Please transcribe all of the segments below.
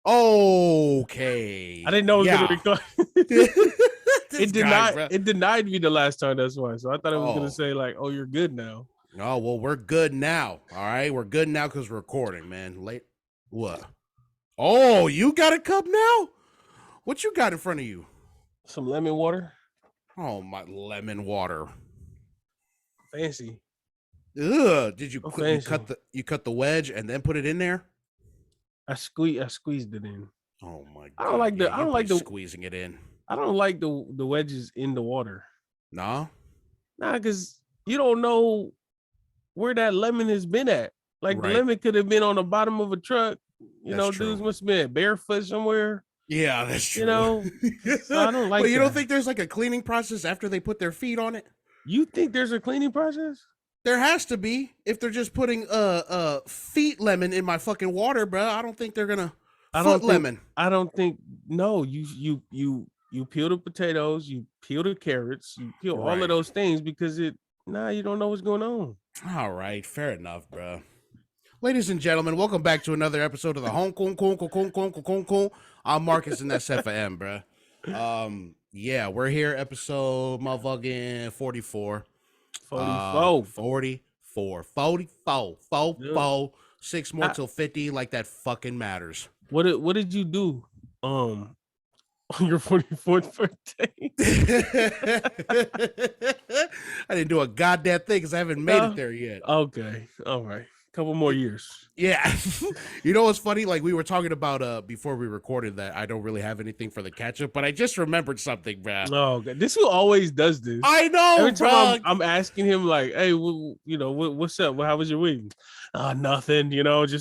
Okay. I didn't know it was gonna record. It It denied me the last time. That's why. So I thought it was gonna say like, "Oh, you're good now." Oh well, we're good now. All right, we're good now because we're recording, man. Late. What? Oh, you got a cup now? What you got in front of you? Some lemon water. Oh, my lemon water. Fancy. Ugh. Did you cut the wedge and then put it in there? I squeezed it in. Oh my god. I don't like the squeezing it in. I don't like the wedges in the water. Nah, because you don't know where that lemon has been at. Like the lemon could have been on the bottom of a truck. Dudes must have been barefoot somewhere. Yeah, that's true. So I don't like. But you don't think there's like a cleaning process after they put their feet on it? You think there's a cleaning process? There has to be. If they're just putting feet lemon in my fucking water, bro, I don't think they're gonna lemon. I don't think. No, you peel the potatoes, you peel the carrots, you peel all of those things because you don't know what's going on. All right, fair enough, bro. Ladies and gentlemen, welcome back to another episode of the Hong Kong. I'm Marcus and that's Sefa M, bro. Yeah, we're here, episode motherfucking 44. 44. 6 more till 50, like that fucking matters. What did you do on your 44th birthday? I didn't do a goddamn thing because I haven't made it there yet. Okay, all right. Couple more years. Yeah. You know what's funny? Like we were talking about before we recorded that I don't really have anything for the catch-up, but I just remembered something, bro. Oh, God. This who always does this. I know. Every time I'm asking him, like, hey, what's up? How was your week? Nothing, he always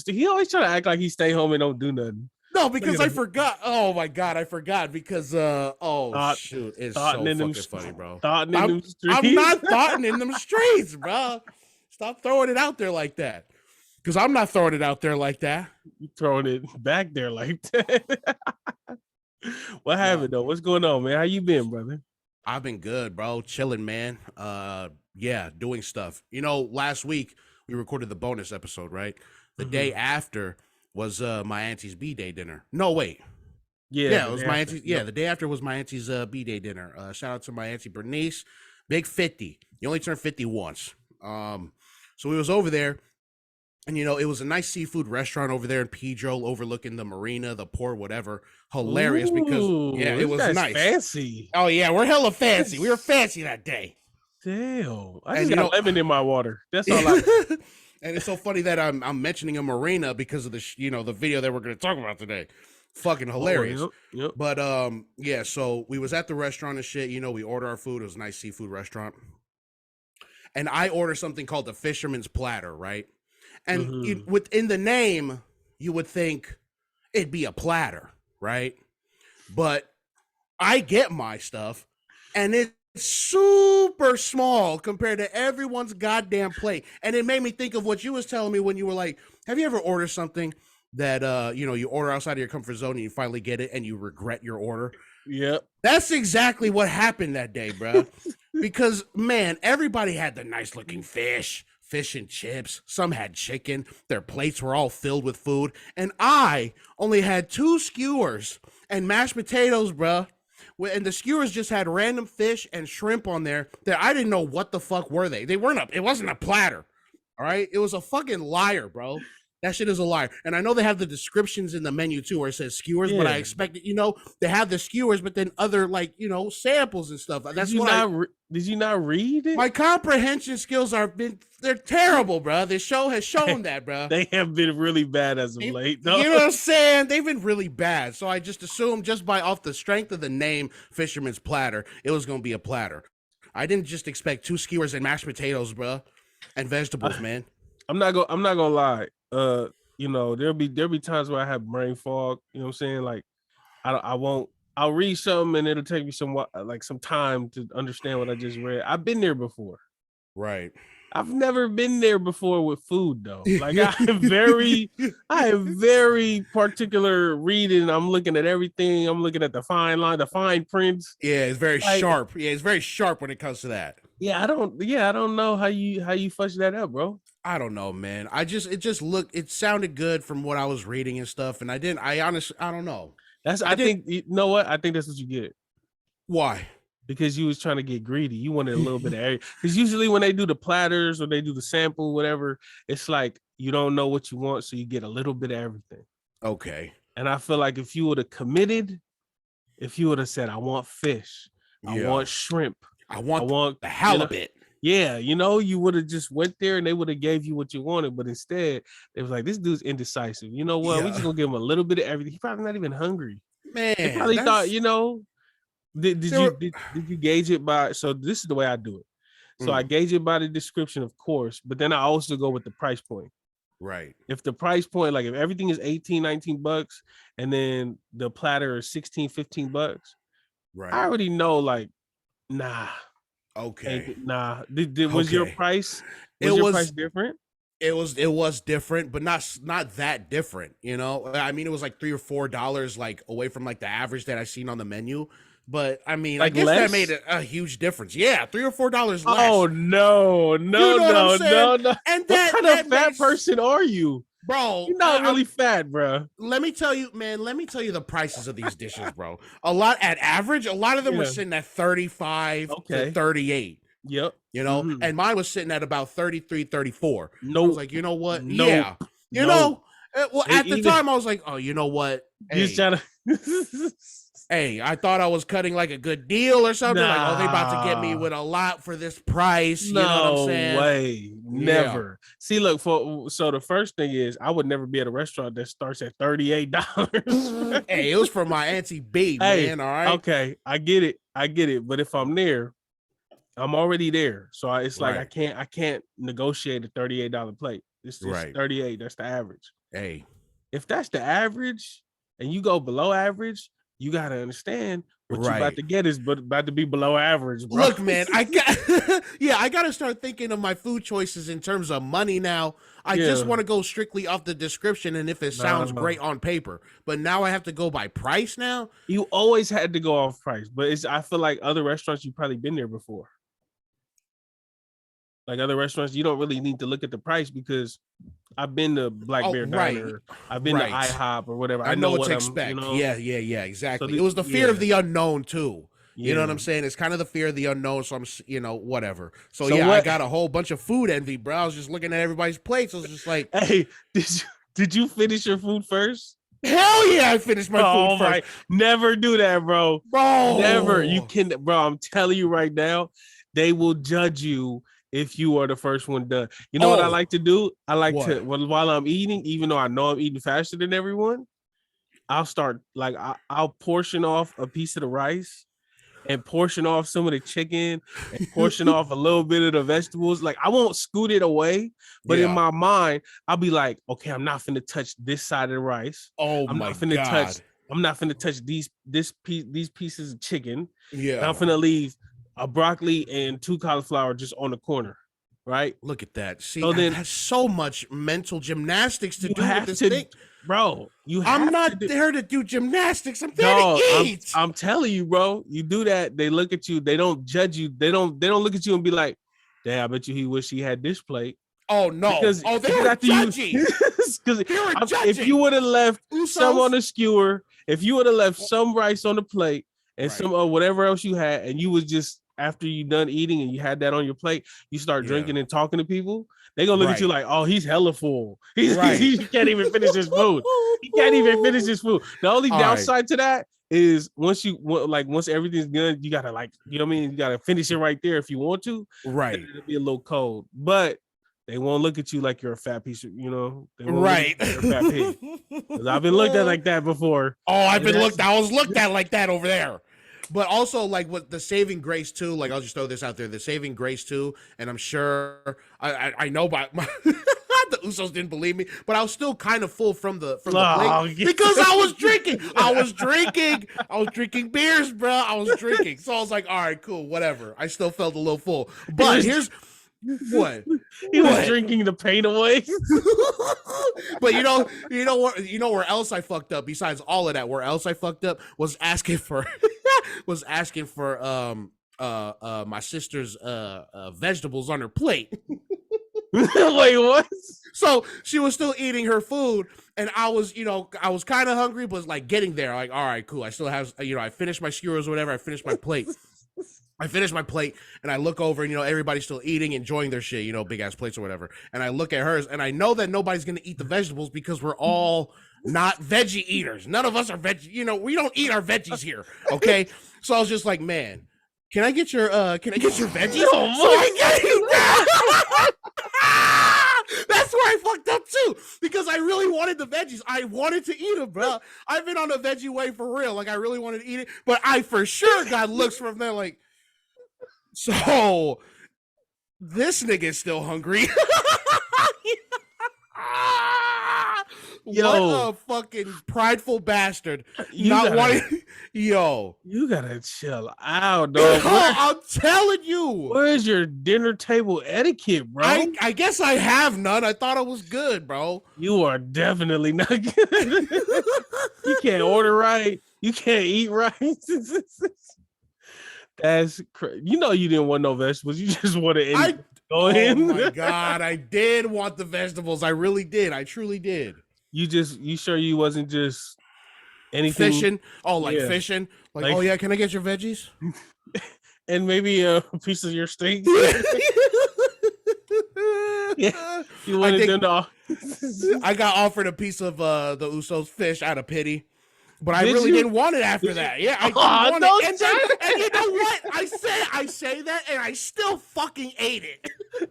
try to act like he stay home and don't do nothing. No, because I forgot. Oh my god, I forgot because shoot, it's so fucking funny, bro. I'm not thoughting in them streets, bro. Stop throwing it out there like that. Because I'm not throwing it out there like that. You throwing it back there like that. What happened though? What's going on, man? How you been, brother? I've been good, bro. Chilling, man. Yeah, doing stuff. Last week we recorded the bonus episode, right? The day after was my auntie's B-Day dinner. No, wait. Yeah, it was my auntie's. Yeah, the day after was my auntie's B-Day dinner. Shout out to my auntie Bernice. Big 50. You only turn 50 once. So we was over there. And, it was a nice seafood restaurant over there in Pedro, overlooking the marina, the port, whatever. Hilarious because, it was nice. Fancy. Oh, yeah, we're hella fancy. We were fancy that day. Damn. I just got lemon in my water. That's all I And it's so funny that I'm mentioning a marina because of the, the video that we're going to talk about today. Fucking hilarious. Yep. But, so we was at the restaurant and shit. We order our food. It was a nice seafood restaurant. And I ordered something called the Fisherman's Platter, right? And within the name, you would think it'd be a platter, right? But I get my stuff, and it's super small compared to everyone's goddamn plate. And it made me think of what you was telling me when you were like, have you ever ordered something that, you order outside of your comfort zone and you finally get it and you regret your order? Yep. That's exactly what happened that day, bro. Because, man, everybody had the nice-looking fish and chips. Some had chicken. Their plates were all filled with food. And I only had 2 skewers and mashed potatoes, bro. And the skewers just had random fish and shrimp on there that I didn't know what the fuck were they. It wasn't a platter, all right? It was a fucking liar, bro. That shit is a liar. And I know they have the descriptions in the menu too where it says skewers, but I expected, they have the skewers, but then other samples and stuff. That's did you not read it? My comprehension skills they're terrible, bro. This show has shown that, bro. They have been really bad as of late. You know what I'm saying? They've been really bad. So I just assumed just off the strength of the name Fisherman's Platter, it was going to be a platter. I didn't just expect 2 skewers and mashed potatoes, bro, and vegetables, man. I'm not gonna lie. There'll be times where I have brain fog. You know what I'm saying? Like, I'll read something and it'll take me some time to understand what I just read. I've been there before. Right. I've never been there before with food though. Like I have very particular reading. I'm looking at everything. I'm looking at the fine line, the fine prints. Yeah, it's very sharp. Yeah, it's very sharp when it comes to that. Yeah, I don't know how you fudge that up, bro. I don't know, man. It sounded good from what I was reading and stuff, and I honestly, I don't know. I think, you know what? I think that's what you get. Why? Because you was trying to get greedy. You wanted a little bit of everything. Because usually when they do the platters or they do the sample, whatever, it's like you don't know what you want, so you get a little bit of everything. Okay. And I feel like if you would have committed, if you would have said, I want fish, I want shrimp, I want the halibut. You would have just went there and they would have gave you what you wanted. But instead, it was like, this dude's indecisive. You know what? We just gonna give him a little bit of everything. He's probably not even hungry. Man, he probably thought, did you gauge it by? So this is the way I do it. So I gauge it by the description, of course, but then I also go with the price point. Right. If the price point, like if everything is 18, 19 bucks and then the platter is 16, 15 bucks, right, I already know, like, nah. Okay. Nah. Was your price? Price different? It was different, but not that different. I mean, it was like $3 or $4 like away from like the average that I seen on the menu. But I mean, like, I guess less? That made a huge difference. Yeah, $3 or $4 less. Oh no. And what kind of fat person are you, bro? You're not really fat, bro. Let me tell you, man. Let me tell you the prices of these dishes, bro. A lot of them were sitting at 35 to 38. Yep. And mine was sitting at about 33, 34. No, I was like, you know what? Nope. Yeah. Well, at the time, I was like, oh, you know what? Hey. Hey, I thought I was cutting like a good deal or something. Nah. Like, oh, they about to get me with a lot for this price. You know what I'm saying? No way. Never. Yeah. See, look, so the first thing is I would never be at a restaurant that starts at $38. Hey, it was for my Auntie B, man. All right. Okay. I get it. But if I'm there, I'm already there. So it's like I can't negotiate a $38 plate. It's just 38. That's the average. Hey. If that's the average and you go below average, you gotta understand what you about to get is about to be below average, bro. Look, man, I gotta start thinking of my food choices in terms of money now. I just want to go strictly off the description and if it sounds great on paper. But now I have to go by price now. You always had to go off price, but I feel like other restaurants you've probably been there before. Like other restaurants, you don't really need to look at the price because I've been to Black Bear Diner, I've been to IHOP or whatever. I know what to expect. Yeah, exactly. So it was the fear of the unknown too. You know what I'm saying? It's kind of the fear of the unknown. So I'm, whatever. So I got a whole bunch of food envy, bro. I was just looking at everybody's plates. I was just like, hey, did you finish your food first? Hell yeah, I finished my food first. Never do that, bro. Never. You can, bro. I'm telling you right now, they will judge you if you are the first one done. You know what I like to do? I like to, while I'm eating, even though I know I'm eating faster than everyone, I'll start, like, I'll portion off a piece of the rice and portion off some of the chicken and portion off a little bit of the vegetables. Like, I won't scoot it away, but in my mind, I'll be like, okay, I'm not finna touch this side of the rice. I'm not finna touch these pieces of chicken. Yeah. I'm finna leave a broccoli and 2 cauliflower just on the corner, right? Look at that. See, so then has so much mental gymnastics to do with this thing. Bro, I'm not there to do gymnastics. I'm there to eat. I'm telling you, bro. You do that, they look at you. They don't judge you. They don't look at you and be like, "Damn, I bet you he wish he had this plate." Oh no! They were judging. Because if you would have left some on the skewer, if you would have left some rice on the plate and some whatever else you had, and you was just after you done eating and you had that on your plate, you start drinking and talking to people. They gonna look at you like, oh, he's hella full. He can't even finish his food. He can't even finish his food. The only downside to that is once everything's good, you gotta, like, you know what I mean? You gotta finish it right there if you want to. Right. It'll be a little cold, but they won't look at you like you're a fat piece of, They won't right. Look at you like you're a fat pig. 'Cause I've been looked at like that before. Oh, I was looked at like that over there. But also, like, with the saving grace too, like, I'll just throw this out there, the saving grace too, and I'm sure I know by the Usos didn't believe me, but I was still kind of full from the plate because I was drinking. I was drinking beers, bro. I was drinking. So I was like, all right, cool, whatever. I still felt a little full. But here's what he was drinking the pain away. But you know where else I fucked up besides all of that, where else I fucked up was asking for my sister's vegetables on her plate. Wait, what? So she was still eating her food, and I was kind of hungry, but like getting there. Like, all right, cool. I still have, I finished my skewers or whatever. I finished my plate. And I look over and, everybody's still eating, enjoying their shit, big ass plates or whatever. And I look at hers and I know that nobody's going to eat the vegetables because we're all not veggie eaters. None of us are veggie, we don't eat our veggies here. Okay. So I was just like, man, can I get your veggies? No, so I get you that. That's where I fucked up too, because I really wanted the veggies. I wanted to eat them, bro. I've been on a veggie way for real. Like, I really wanted to eat it, but I for sure got looks from there like, so this nigga's still hungry. What a fucking prideful bastard. You gotta chill out, dog. I'm telling you. Where's your dinner table etiquette, bro? I guess I have none. I thought I was good, bro. You are definitely not good. You can't order right. You can't eat right. That's crazy. You didn't want no vegetables. You just wanted to go in. Oh my God, I did want the vegetables. I really did. I truly did. You sure you wasn't just anything? Fishing? Oh, like fishing? Like, oh yeah, can I get your veggies? And maybe a piece of your steak? Yeah. You wanted them to... I got offered a piece of the Usos fish out of pity. But I really didn't want it after that. Yeah, I didn't want it. And you know what? I say that, and I still fucking ate it. You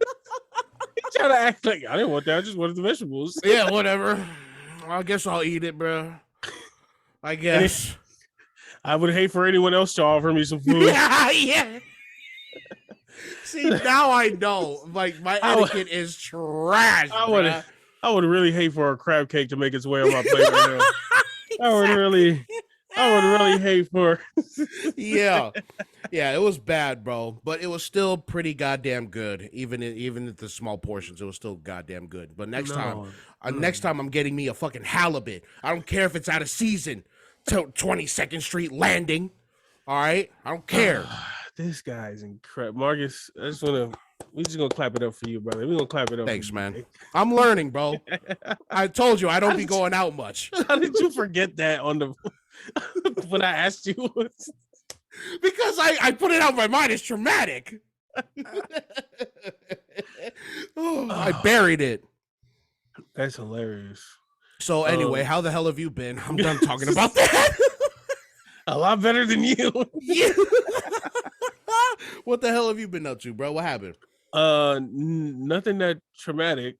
trying to act like I didn't want that. I just wanted the vegetables. Yeah, whatever. I guess I'll eat it, bro. I guess. I would hate for anyone else to offer me some food. Yeah. See, now I know. Like, my etiquette is trash. I would really hate for a crab cake to make its way on my plate right now. Exactly. I would really hate for. Yeah, it was bad, bro, but it was still pretty goddamn good. Even at the small portions, it was still goddamn good. But next time I'm getting me a fucking halibut. I don't care if it's out of season. 22nd Street Landing. All right, I don't care. This guy's incredible, Marcus. We just gonna clap it up for you, brother. We're gonna clap it up. Thanks, man. I'm learning, bro. I told you I don't be going out much. How did you forget that on the when I asked you? Because I put it out of my mind. It's traumatic. I buried it. That's hilarious. So anyway, how the hell have you been? I'm done talking about that. A lot better than you. Yeah. What the hell have you been up to, bro? What happened? Nothing that traumatic.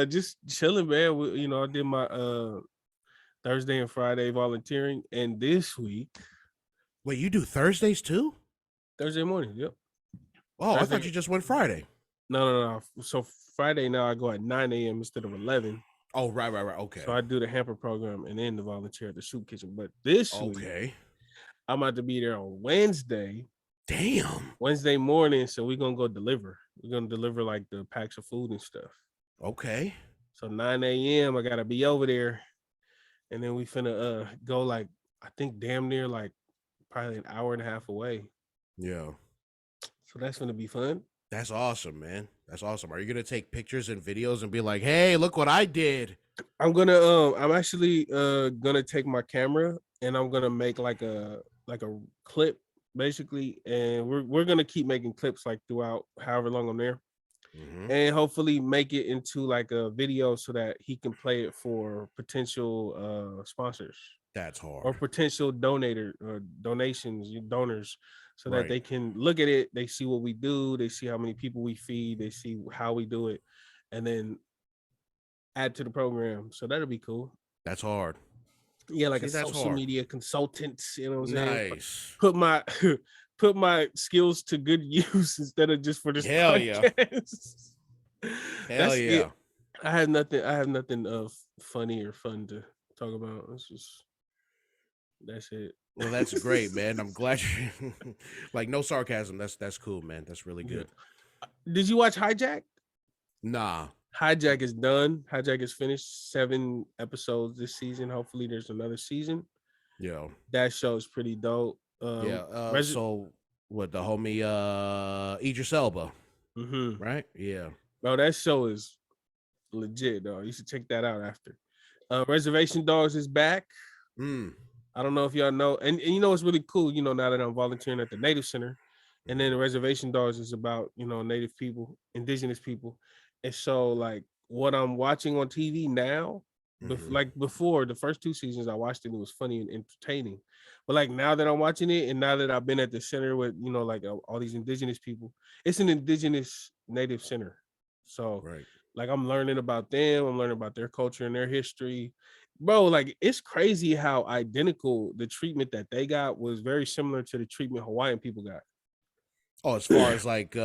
Just chilling, man. I did my Thursday and Friday volunteering, and this week. Wait, you do Thursdays too? Thursday morning, yep. Oh, Thursday. I thought you just went Friday. No. So Friday now I go at 9 a.m. instead of 11. Oh, right. Okay. So I do the hamper program and then the volunteer at the soup kitchen. But this week, I'm about to be there on Wednesday. Damn. Wednesday morning. So we're going to go deliver. We're going to deliver like the packs of food and stuff. Okay. So 9 a.m. I got to be over there. And then we finna go like, I think damn near like probably an hour and a half away. Yeah. So that's going to be fun. That's awesome, man. That's awesome. Are you going to take pictures and videos and be like, hey, look what I did? I'm actually gonna take my camera and I'm gonna make like a clip basically, and we're gonna keep making clips like throughout however long I'm there, and hopefully make it into like a video so that he can play it for potential sponsors. That's hard. Or potential donors, so that they can look at it, they see what we do, they see how many people we feed, they see how we do it, and then add to the program. So that'll be cool. That's hard. Yeah, like a social media consultant, you know what I'm saying? Nice. Put my skills to good use instead of just for this podcast. Hell yeah. It. I have nothing funny or fun to talk about. That's it. Well, that's great, man. I'm glad you like no sarcasm. That's cool, man. That's really good. Did you watch Hijack? Nah. Hijack is done. Hijack is finished. 7 episodes this season. Hopefully there's another season. Yeah. That show is pretty dope. So what the homie Idris Elba. Mm-hmm. right? Yeah. Bro, that show is legit, though. You should check that out after. Reservation Dogs is back. Mm. I don't know if y'all know, and you know it's really cool. You know, now that I'm volunteering at the Native Center, and then the Reservation Dogs is about Native people, Indigenous people, and so like what I'm watching on TV now, Mm-hmm. like before the first 2 seasons I watched it, it was funny and entertaining, but like now that I'm watching it, and now that I've been at the center with like all these Indigenous people, it's an Indigenous Native Center, so Right. like I'm learning about them, I'm learning about their culture and their history. Bro, like it's crazy how identical the treatment that they got was very similar to the treatment Hawaiian people got. Oh, as far as like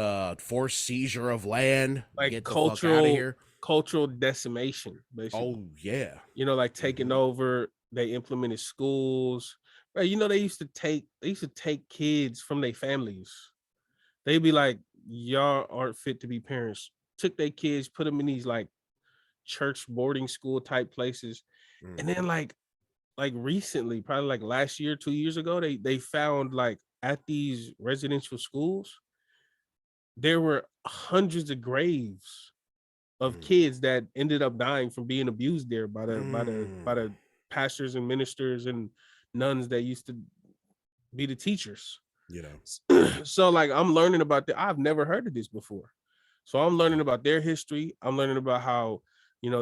forced seizure of land, Like get the fuck out of here. cultural decimation, basically. Oh yeah. Like taking Mm-hmm. over, they implemented schools. Bro, they used to take kids from their families. They'd be like, y'all aren't fit to be parents. Took their kids, put them in these like church boarding school type places. And then like recently, probably like last year, 2 years ago, they found like at these residential schools, there were hundreds of graves of Mm. kids that ended up dying from being abused there by the by the by Mm. the pastors and ministers and nuns that used to be the teachers. You know. So like I'm learning about that. I've never heard of this before. So I'm learning about their history. I'm learning about how,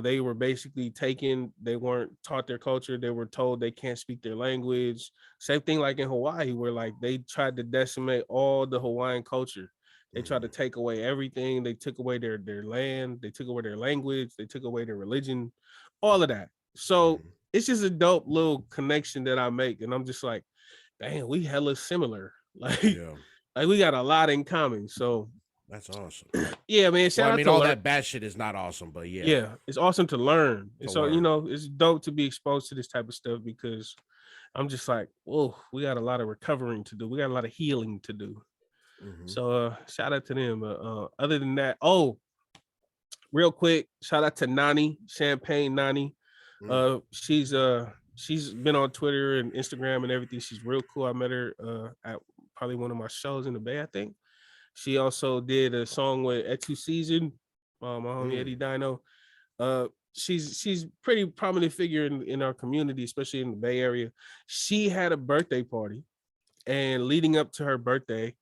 they were basically taken, they weren't taught their culture, they were told they can't speak their language. Same thing like in Hawaii, where like they tried to decimate all the Hawaiian culture. They tried to Mm-hmm. take away everything. They took away their land, they took away their language, they took away their religion, all of that. So Mm-hmm. it's just a dope little connection that I make. And I'm just like, damn, we hella similar. Yeah. Like we got a lot in common. So That's awesome. yeah, man, Well, shout I out mean, to all learn. that bad shit is not awesome, but yeah, Yeah, it's awesome to learn. And to so, learn. it's dope to be exposed to this type of stuff because I'm just like, whoa, we got a lot of recovering to do. We got a lot of healing to do. Mm-hmm. So shout out to them. Other than that, real quick, shout out to Nani, Champagne Nani. Mm. She's been on Twitter and Instagram and everything. She's real cool. I met her at probably one of my shows in the Bay, I think. She also did a song with Etu Season, my homie Eddie Dino. She's pretty prominent figure in our community, especially in the Bay Area. She had a birthday party, and leading up to her birthday,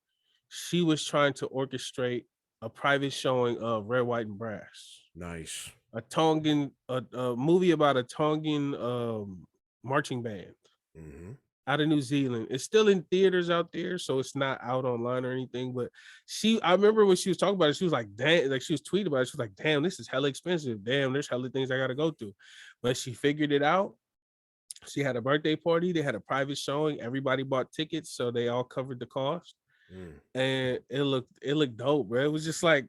she was trying to orchestrate a private showing of Red, White, and Brass, Nice. a movie about a Tongan marching band Mm-hmm. out of New Zealand. It's still in theaters out there, so it's not out online or anything. But I remember when she was talking about it, she was like, damn, like she was tweeting about it. She was like, damn, this is hella expensive. Damn, there's hella things I gotta go through. But she figured it out. She had a birthday party, they had a private showing, everybody bought tickets, so they all covered the cost. Mm. And it looked dope, bro. It was just like,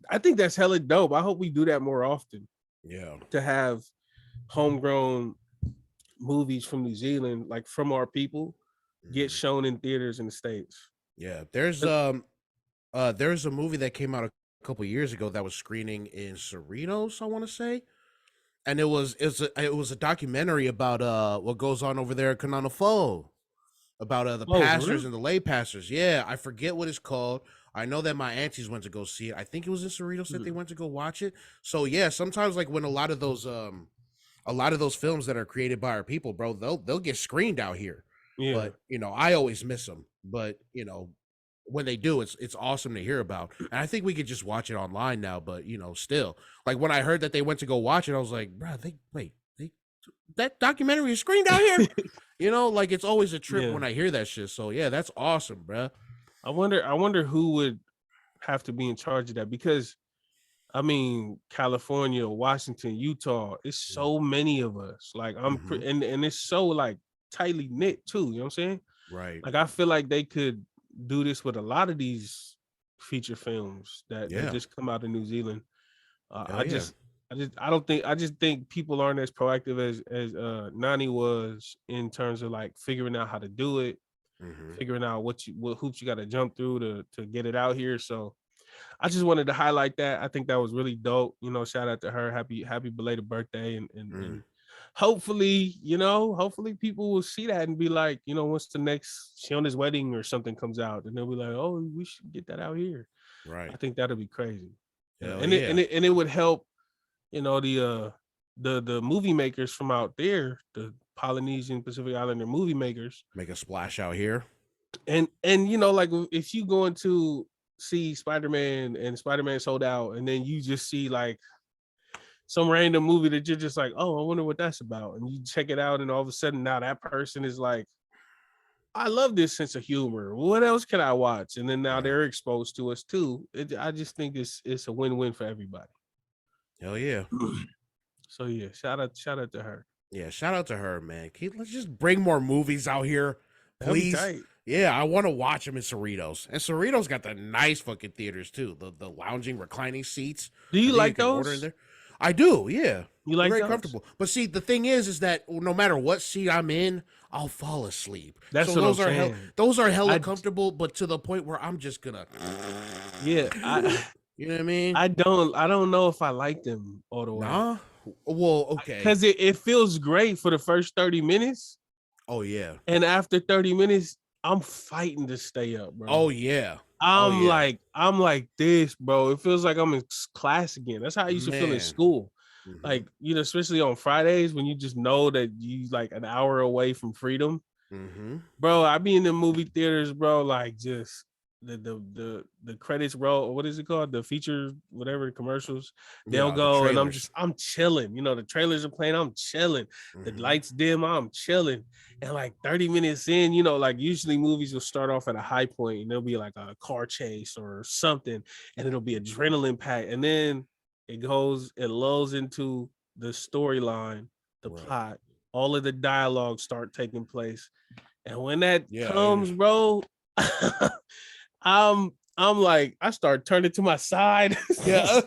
I think that's hella dope. I hope we do that more often Yeah. to have homegrown movies from New Zealand, like from our people, get Mm-hmm. shown in theaters in the States. Yeah. There's a movie that came out a couple years ago that was screening in Cerritos, I want to say. And it was a documentary about what goes on over there at Kananafo, about the Oh, for pastors real? and the lay pastors. Yeah, I forget what it's called. I know that my aunties went to go see it. I think it was in Cerritos that they went to go watch it. So yeah, sometimes like when a lot of those films that are created by our people, bro, they'll get screened out here. Yeah. But I always miss them. But when they do, it's awesome to hear about. And I think we could just watch it online now. But still, like when I heard that they went to go watch it, I was like, bro, that documentary is screened out here. Like it's always a trip Yeah. when I hear that shit. So yeah, that's awesome, bro. I wonder who would have to be in charge of that, because I mean, California, Washington, Utah, it's so many of us. Like Mhm. and it's so like tightly knit too, you know what I'm saying? Right. Like I feel like they could do this with a lot of these feature films that Yeah. just come out of New Zealand. Hell yeah. I just think people aren't as proactive as Nani was in terms of like figuring out how to do it, Mhm. figuring out what hoops you got to jump through to get it out here. So I just wanted to highlight that. I think that was really dope. Shout out to her. Happy belated birthday. And Mm. hopefully, hopefully people will see that and be like, what's the next Shiona's wedding or something comes out, and they'll be like, oh, we should get that out here. Right. I think that'd be crazy. Hell And yeah. it would help, the movie makers from out there, the Polynesian Pacific Islander movie makers, Make a splash out here. and like if you go into see Spider-Man and Spider-Man Sold Out, and then you just see like some random movie that you're just like, oh, I wonder what that's about, and you check it out, and all of a sudden now that person is like, I love this sense of humor. What else can I watch? And then now they're exposed to us too. I just think it's a win-win for everybody. Hell yeah. So yeah, shout out to her. Yeah, shout out to her, man. Let's just bring more movies out here, please. Yeah, I want to watch them in Cerritos. And Cerritos got the nice fucking theaters too. The lounging, reclining seats. Do you like those? I do, yeah. You like very those? Comfortable. But see, the thing is that no matter what seat I'm in, I'll fall asleep. That's so what those I'm are saying. those are hella comfortable, but to the point where I'm just gonna. Yeah, you know what I mean. I don't know if I like them all the way. Nah. Well, okay. Because it feels great for the first 30 minutes. Oh yeah. And after 30 minutes, I'm fighting to stay up, bro. Oh yeah. I'm like this, bro. It feels like I'm in class again. That's how I used to feel in school. Mm-hmm. Like, especially on Fridays when you just know that you like an hour away from freedom. Mm-hmm. Bro, I be in the movie theaters, bro, like just the credits roll. What is it called? The feature, whatever, commercials. They'll go and I'm chilling. The trailers are playing. I'm chilling. Mm-hmm. The lights dim. I'm chilling. And like 30 minutes in, like usually movies will start off at a high point and there'll be like a car chase or something, and it'll be adrenaline packed. And then it lulls into the storyline, the plot, all of the dialogue start taking place. And when that comes, bro, I'm like, I start turning to my side. Yeah.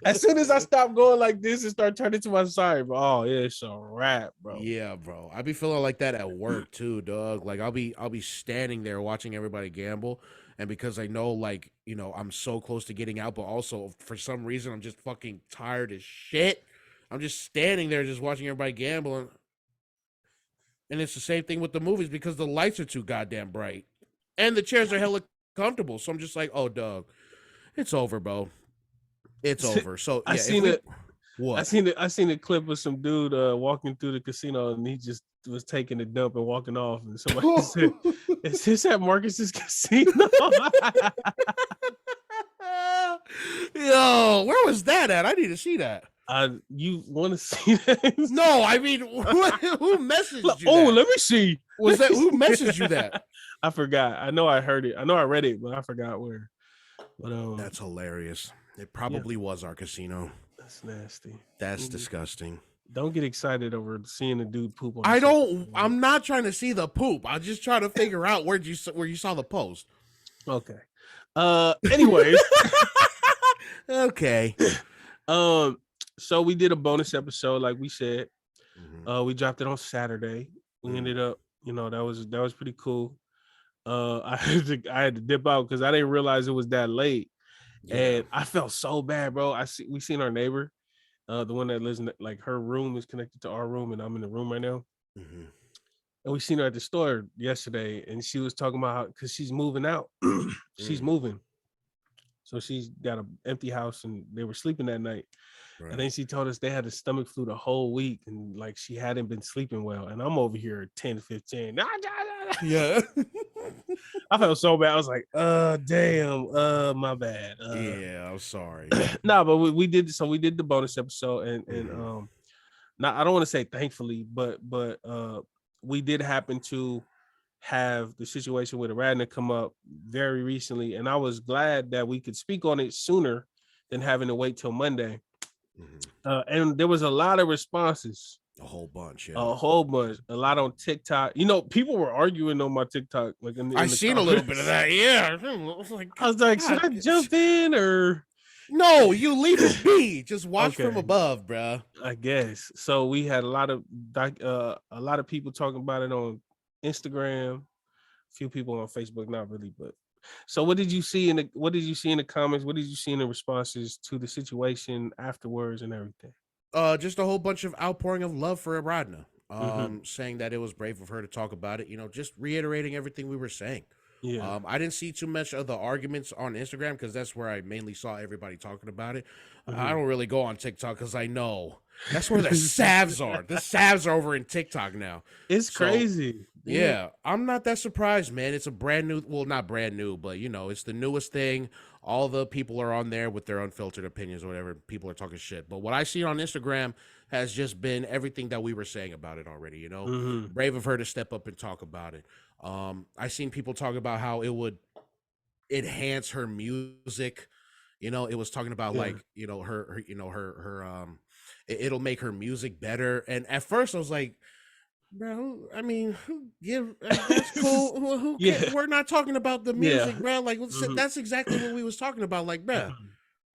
As soon as I stop going like this and start turning to my side, bro, oh, it's a wrap, bro. Yeah, bro. I be feeling like that at work too, dog. Like I'll be standing there watching everybody gamble, and because I know, like, I'm so close to getting out, but also for some reason I'm just fucking tired as shit. I'm just standing there just watching everybody gamble, and it's the same thing with the movies because the lights are too goddamn bright. And the chairs are hella comfortable. So I'm just like, oh, dog, it's over, bro. It's over. So yeah, I seen a clip of some dude walking through the casino, and he just was taking a dump and walking off. And somebody said, "Is this at Marcus's casino?" Yo, where was that at? I need to see that. You want to see that? No, I mean, who messaged you? Oh, let me see. Was that who messaged you that? I forgot. I know I heard it. I know I read it, but I forgot where. But that's hilarious. It probably was our casino. That's nasty. That's disgusting. Don't get excited over seeing a dude poop on I'm not trying to see the poop. I'm just trying to figure out where you saw the post. Okay. Anyways. Okay. So we did a bonus episode, like we said. Mm-hmm. We dropped it on Saturday. We ended up, that was pretty cool. I had to dip out because I didn't realize it was that late. Yeah. And I felt so bad, bro. We seen our neighbor, the one that lives in, like, her room is connected to our room, and I'm in the room right now. Mm-hmm. And we seen her at the store yesterday, and she was talking about how, because she's moving out. She's moving. So she's got an empty house, and they were sleeping that night. Right. And then she told us they had a stomach flu the whole week, and like she hadn't been sleeping well. And I'm over here at 10, 15. Yeah. I felt so bad. I was like, damn, my bad. Yeah, I'm sorry. No, but we did the bonus episode, and now I don't want to say thankfully, but we did happen to have the situation with Aaradnha come up very recently, and I was glad that we could speak on it sooner than having to wait till Monday. Mm-hmm. And there was a lot of responses. A whole bunch, yeah. A whole bunch. A lot on TikTok. People were arguing on my TikTok. Like I seen a little bit of that. Yeah. I was like, should I jump in or? No, you leave it be. Just watch from above, bro. I guess. So we had a lot of people talking about it on Instagram. A few people on Facebook, not really, but. So what did you see in the comments? What did you see in the responses to the situation afterwards and everything? Just a whole bunch of outpouring of love for Aaradnha. Saying that it was brave of her to talk about it, just reiterating everything we were saying. Yeah. I didn't see too much of the arguments on Instagram because that's where I mainly saw everybody talking about it. I Mhm. don't really go on TikTok because I know that's where the savs are. The savs are over in TikTok now. It's So crazy. yeah, I'm not that surprised, man. It's a brand new, well, not brand new, but it's the newest thing. All the people are on there with their unfiltered opinions or whatever. People are talking shit. But what I see on Instagram has just been everything that we were saying about it already, Mhm. Brave of her to step up and talk about it. I seen people talk about how it would enhance her music. It was talking about Yeah. like, it'll make her music better. And at first I was like, bro, I mean, that's cool. Who Yeah. cares? We're not talking about the Yeah. music, bro. Like, Mhm. that's exactly what we was talking about. Like, bro,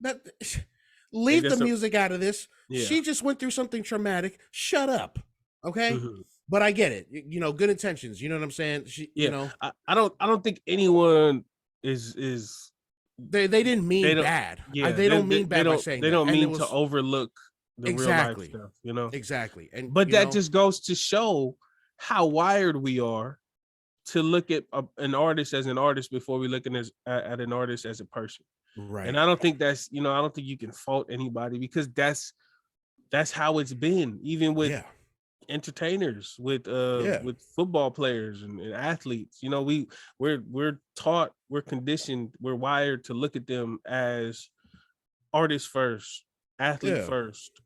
that Like leave the that's a music out of this. yeah. She just went through something traumatic. Shut up, okay? Mhm. But I get it. Good intentions. You know what I'm saying? Yeah. I don't think anyone is They didn't they mean don't bad. yeah, They don't they, mean they bad by don't saying they that. don't And it mean to was overlook the real life exactly, stuff. exactly. And But that just goes to show how wired we are to look at an artist as an artist before we look at an artist as a person. And right. I don't think I don't think you can fault anybody because that's how it's been, even with Yeah. entertainers, Yeah. with football players and athletes. We're taught, we're conditioned, we're wired to look at them as artist first, athlete Yeah. first,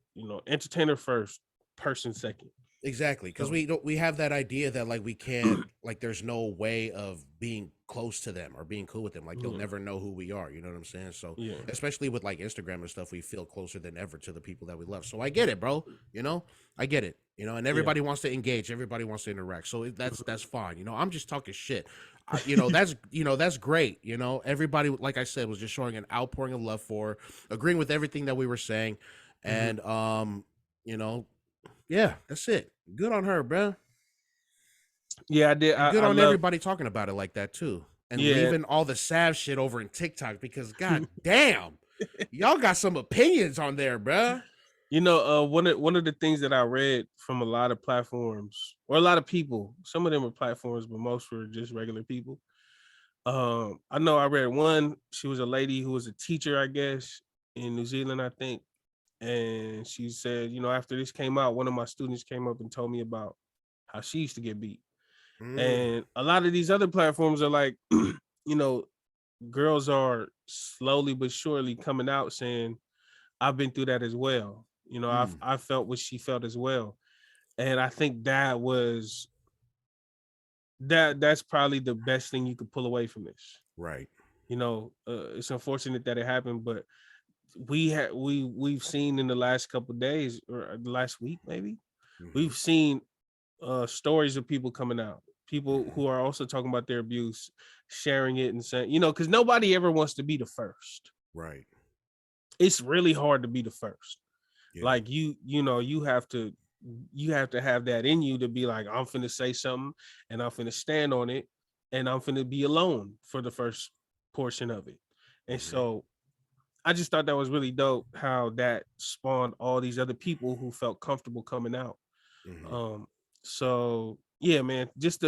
entertainer first, person second. Exactly, because So we have that idea that like we can't, like there's no way of being close to them or being cool with them. Like they'll yeah, never know who we are. You know what I'm saying? So yeah, especially with like Instagram and stuff, we feel closer than ever to the people that we love. So I get it, bro. I get it. And yeah. everybody wants to engage. Everybody wants to interact. So that's fine. I'm just talking shit. That's great. Everybody, like I said, was just showing an outpouring of love for her, agreeing with everything that we were saying, Mhm. and you know yeah, that's it. Good on her, bro. Yeah, I did. And good I on love. everybody talking about it like that too. And Yeah, leaving all the sav shit over in TikTok because god damn, y'all got some opinions on there, bro. one of the things that I read from a lot of platforms or a lot of people, some of them were platforms, but most were just regular people. I know I read one. She was a lady who was a teacher, I guess, in New Zealand, I think. And she said, after this came out, one of my students came up and told me about how she used to get beat. Mm, And a lot of these other platforms are like, girls are slowly but surely coming out saying, I've been through that as well. mm, I felt what she felt as well. And I think that's probably the best thing you could pull away from this. right. It's unfortunate that it happened, but we've seen in the last couple of days or the last week maybe, Mm-hmm, we've seen stories of people coming out, people mm-hmm, who are also talking about their abuse, sharing it and saying, because nobody ever wants to be the first. right. It's really hard to be the first. Yeah. Like you have to have that in you to be like, I'm finna say something and I'm finna stand on it and I'm finna be alone for the first portion of it. And Mm-hmm, so I just thought that was really dope how that spawned all these other people who felt comfortable coming out. mm-hmm. So yeah, man, I just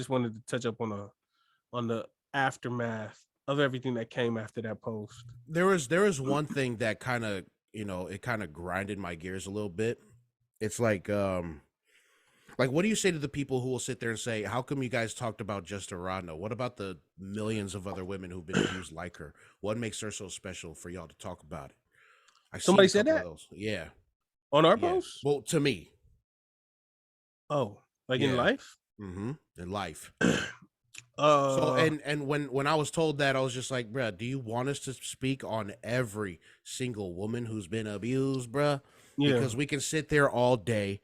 wanted to touch up on the aftermath of everything that came after that post. There was one thing that kind of it kind of grinded my gears a little bit. It's like, what do you say to the people who will sit there and say, "How come you guys talked about just Aaradnha? What about the millions of other women who've been abused like her? What makes her so special for y'all to talk about it?" I seen Somebody a said couple of that those. Yeah, on our yeah. post. Well, to me, Oh, like in yeah. life. Mm-hmm. In life. So uh and when I was told that, I was just like, bruh, do you want us to speak on every single woman who's been abused, bruh? yeah. Because we can sit there all day.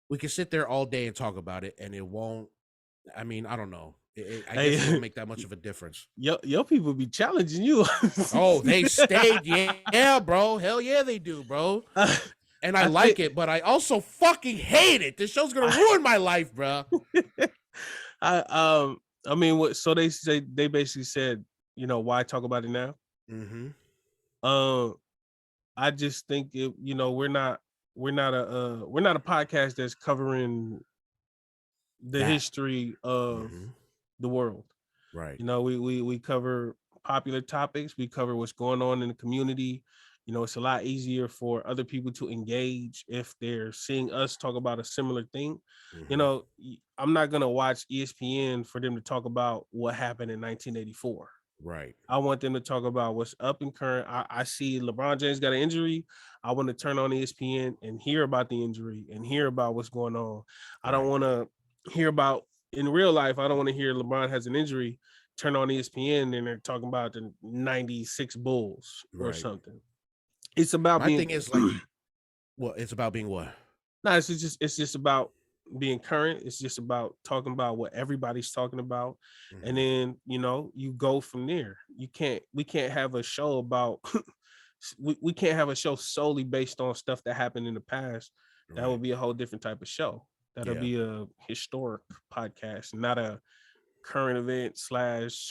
We can sit there all day and talk about it, and it won't. I mean, I don't know. I guess it won't Hey, make that much of a difference. your people be challenging you. Oh, they stayed, yeah, bro. Hell yeah, they do, bro. And I I think like it, but I also fucking hate it. This show's gonna I, ruin my life, bro. I mean, what? So they basically said, why talk about it now? Mm-hmm. Um, I just think we're not a podcast that's covering the That. history of Mm-hmm. the world. Right. You know, we cover popular topics. We cover what's going on in the community. You know, it's a lot easier for other people to engage if they're seeing us talk about a similar thing. You know, I'm not going to watch ESPN for them to talk about what happened in 1984. Right. I want them to talk about what's up and current. I see LeBron James got an injury. I want to turn on ESPN and hear about the injury and hear about what's going on. I don't want to hear about in real life. I don't want to hear LeBron has an injury. Turn on ESPN and they're talking about the 96 Bulls or something. It's about My thing is like, well, it's about being what? No, it's just about being current. It's just about talking about what everybody's talking about. And then, you know, you go from there. We can't have a show about we can't have a show solely based on stuff that happened in the past. That would be a whole different type of show. That'll be a historic podcast, not a current event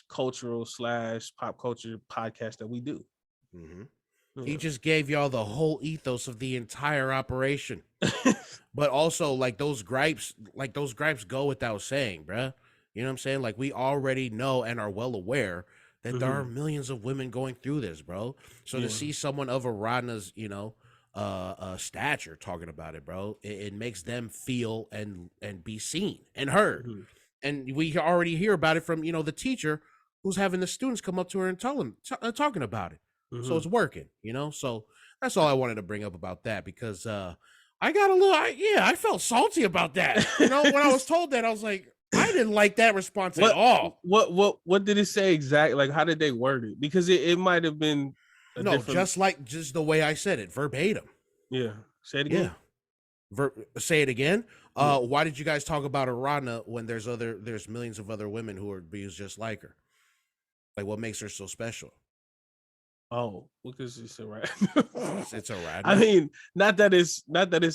/ cultural / pop culture podcast that we do. He just gave y'all the whole ethos of the entire operation. But also, like, those gripes go without saying, bruh. You know what I'm saying? Like, we already know and are well aware that there are millions of women going through this, bro. So to see someone of Aaradnha's, you know, stature talking about it, bro, it makes them feel and be seen and heard. And we already hear about it from, you know, the teacher who's having the students come up to her and talking about it. So it's working, you know? So that's all I wanted to bring up about that, because I got a little, I felt salty about that. You know, when I was told that, I was like, I didn't like that response at all. What did it say exactly? Like, how did they word it? Because it might have been just the way I said it, verbatim. Yeah. Say it again. Yeah. Say it again. Why did you guys talk about Aaradnha when there's millions of other women who are abused just like her? Like, what makes her so special? Oh, because it's Aaradnha. It's Aaradnha. I mean, not that it's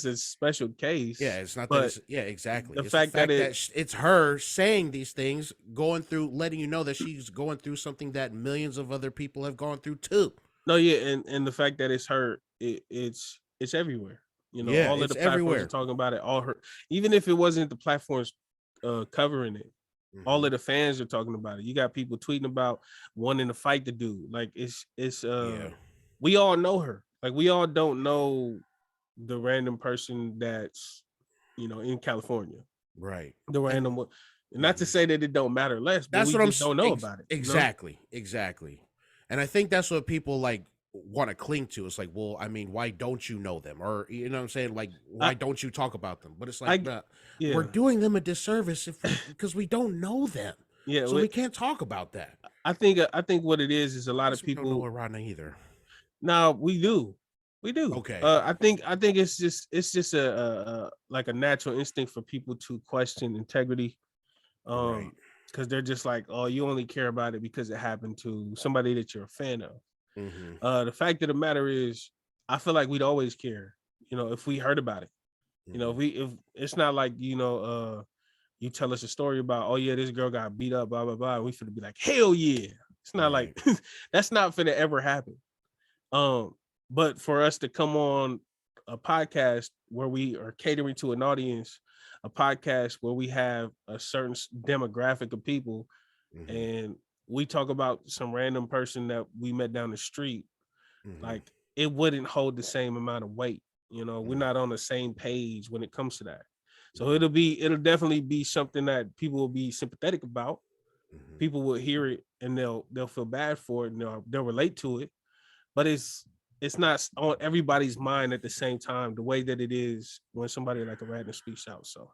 a special case. Yeah, it's not that. It's, yeah, exactly. The fact that it's her saying these things, letting you know that she's going through something that millions of other people have gone through too. No, yeah, and the fact that it's her, it's everywhere. You know, all of the platforms are talking about it. All her, even if it wasn't the platforms covering it. All of the fans are talking about it. You got people tweeting about wanting to fight the dude. Like it's we all know her. Like, we all don't know the random person that's, you know, in California. Right. The random one. Not to say that it don't matter less, but that's we what just don't know about it. Exactly. You know? Exactly. And I think that's what people like want to cling to. It's like, well, I mean, why don't you know them? Or, you know what I'm saying? Like, why don't you talk about them? But it's like, we're doing them a disservice because we don't know them. Yeah. So we can't talk about that. I think what it is a lot of people don't know Aaradnha either. No, we do. Okay. I think it's just a like a natural instinct for people to question integrity. Because they're just like, oh, you only care about it because it happened to somebody that you're a fan of. The fact of the matter is, I feel like we'd always care, you know, if we heard about it. You know, if it's not like, you know, you tell us a story about, oh yeah, this girl got beat up, blah blah blah, and we finna be like, hell yeah. It's not like that's not finna ever happen. But for us to come on a podcast where we are catering to an audience, a podcast where we have a certain demographic of people, and we talk about some random person that we met down the street, like, it wouldn't hold the same amount of weight. You know, we're not on the same page when it comes to that. So it'll definitely be something that people will be sympathetic about. People will hear it and they'll feel bad for it and they'll relate to it. But it's not on everybody's mind at the same time, the way that it is when somebody like Aaradnha speaks out. So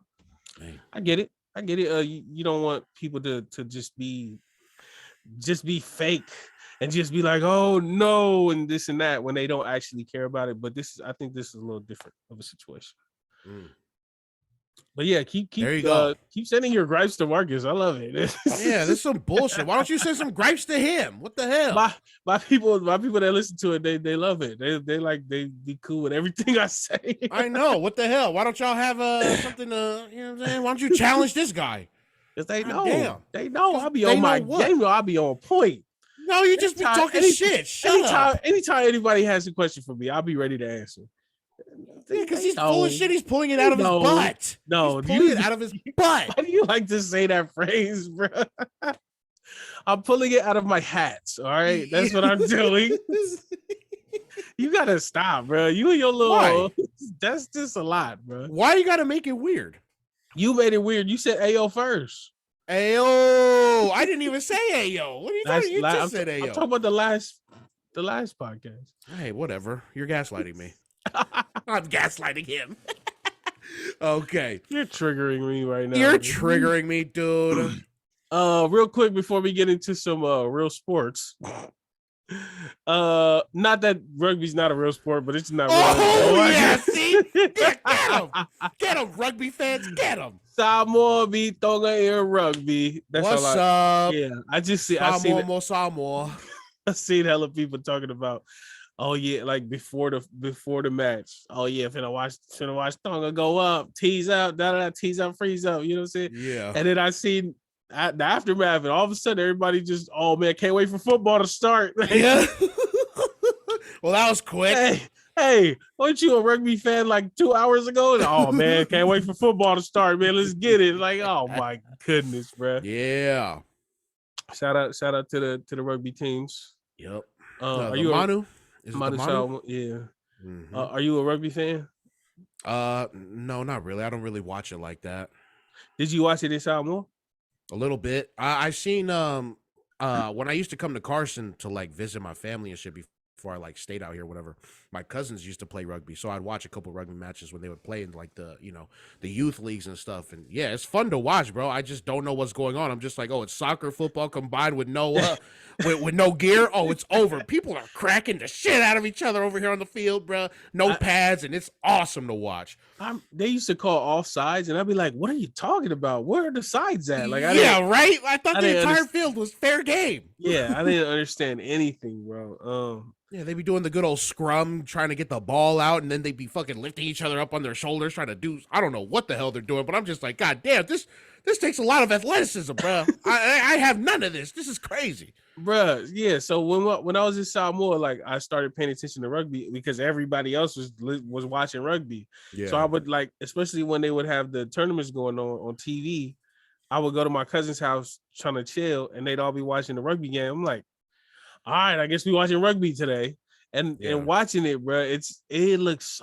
I get it. You don't want people to just be fake and just be like, oh no, and this and that, when they don't actually care about it. But I think this is a little different of a situation. But yeah, keep sending your gripes to Marcus. I love it. Yeah, this is some bullshit. Why don't you send some gripes to him? What the hell? My people that listen to it, they love it. They be cool with everything I say. I know. What the hell? Why don't y'all have something to, you know what I'm saying? Why don't you challenge this guy? Because they know. They know I'll be on my game. I'll be on point. No, you just be talking shit. Shut up. Anytime anybody has a question for me, I'll be ready to answer. Yeah, because he's full of shit. He's pulling it out of his butt. No, he's pulling it out of his butt. Why do you like to say that phrase, bro? I'm pulling it out of my hats. All right, that's what I'm doing. You gotta stop, bro. You and your little. Why? That's just a lot, bro. Why you gotta make it weird? You made it weird. You said Ayo first. Ayo, I didn't even say Ayo. What are you talking? You just said Ayo. I'm talking about the last podcast. Hey, whatever. You're gaslighting me. I'm gaslighting him. Okay. You're triggering me right now. You're triggering me, dude. Real quick before we get into some real sports. Not that rugby's not a real sport, but it's not real. Oh yeah, see? Yeah, get him, rugby fans, get him. Samoa beat Tonga in rugby. That's What's up? Yeah, I seen hella people talking about, oh yeah, like before the match. Oh yeah, finna watch Tonga go up, tease out, tease out, freeze up. You know what I'm saying? Yeah. And then I seen the aftermath, and all of a sudden everybody just, oh man, can't wait for football to start. Yeah. Well, that was quick. Hey, weren't you a rugby fan like 2 hours ago? Oh man, can't wait for football to start, man. Let's get it. Like, oh my goodness, bro. Yeah. Shout out to the rugby teams. Yep. Are you Manu? Is Manu? Yeah. Mm-hmm. Are you a rugby fan? No, not really. I don't really watch it like that. Did you watch it in Samoa? A little bit. I've seen when I used to come to Carson to like visit my family and shit before I like stayed out here, whatever. My cousins used to play rugby, so I'd watch a couple rugby matches when they would play in like the youth leagues and stuff. And yeah, it's fun to watch, bro. I just don't know what's going on. I'm just like, oh, it's soccer, football combined with no with no gear. Oh, it's over. People are cracking the shit out of each other over here on the field, bro. No pads, and it's awesome to watch. They used to call offsides, and I'd be like, what are you talking about? Where are the sides at? Like, right? I thought the entire field was fair game. Yeah, I didn't understand anything, bro. Yeah, they be doing the good old scrum, trying to get the ball out, and then they be fucking lifting each other up on their shoulders, trying to do, I don't know what the hell they're doing, but I'm just like, God damn, this takes a lot of athleticism, bro. I have none of this. This is crazy. Bruh, yeah. So when I was in Samoa, like I started paying attention to rugby because everybody else was watching rugby. Yeah. So I would like, especially when they would have the tournaments going on TV, I would go to my cousin's house trying to chill, and they'd all be watching the rugby game. I'm like, all right, I guess we watching rugby today, and watching it, bro. It looks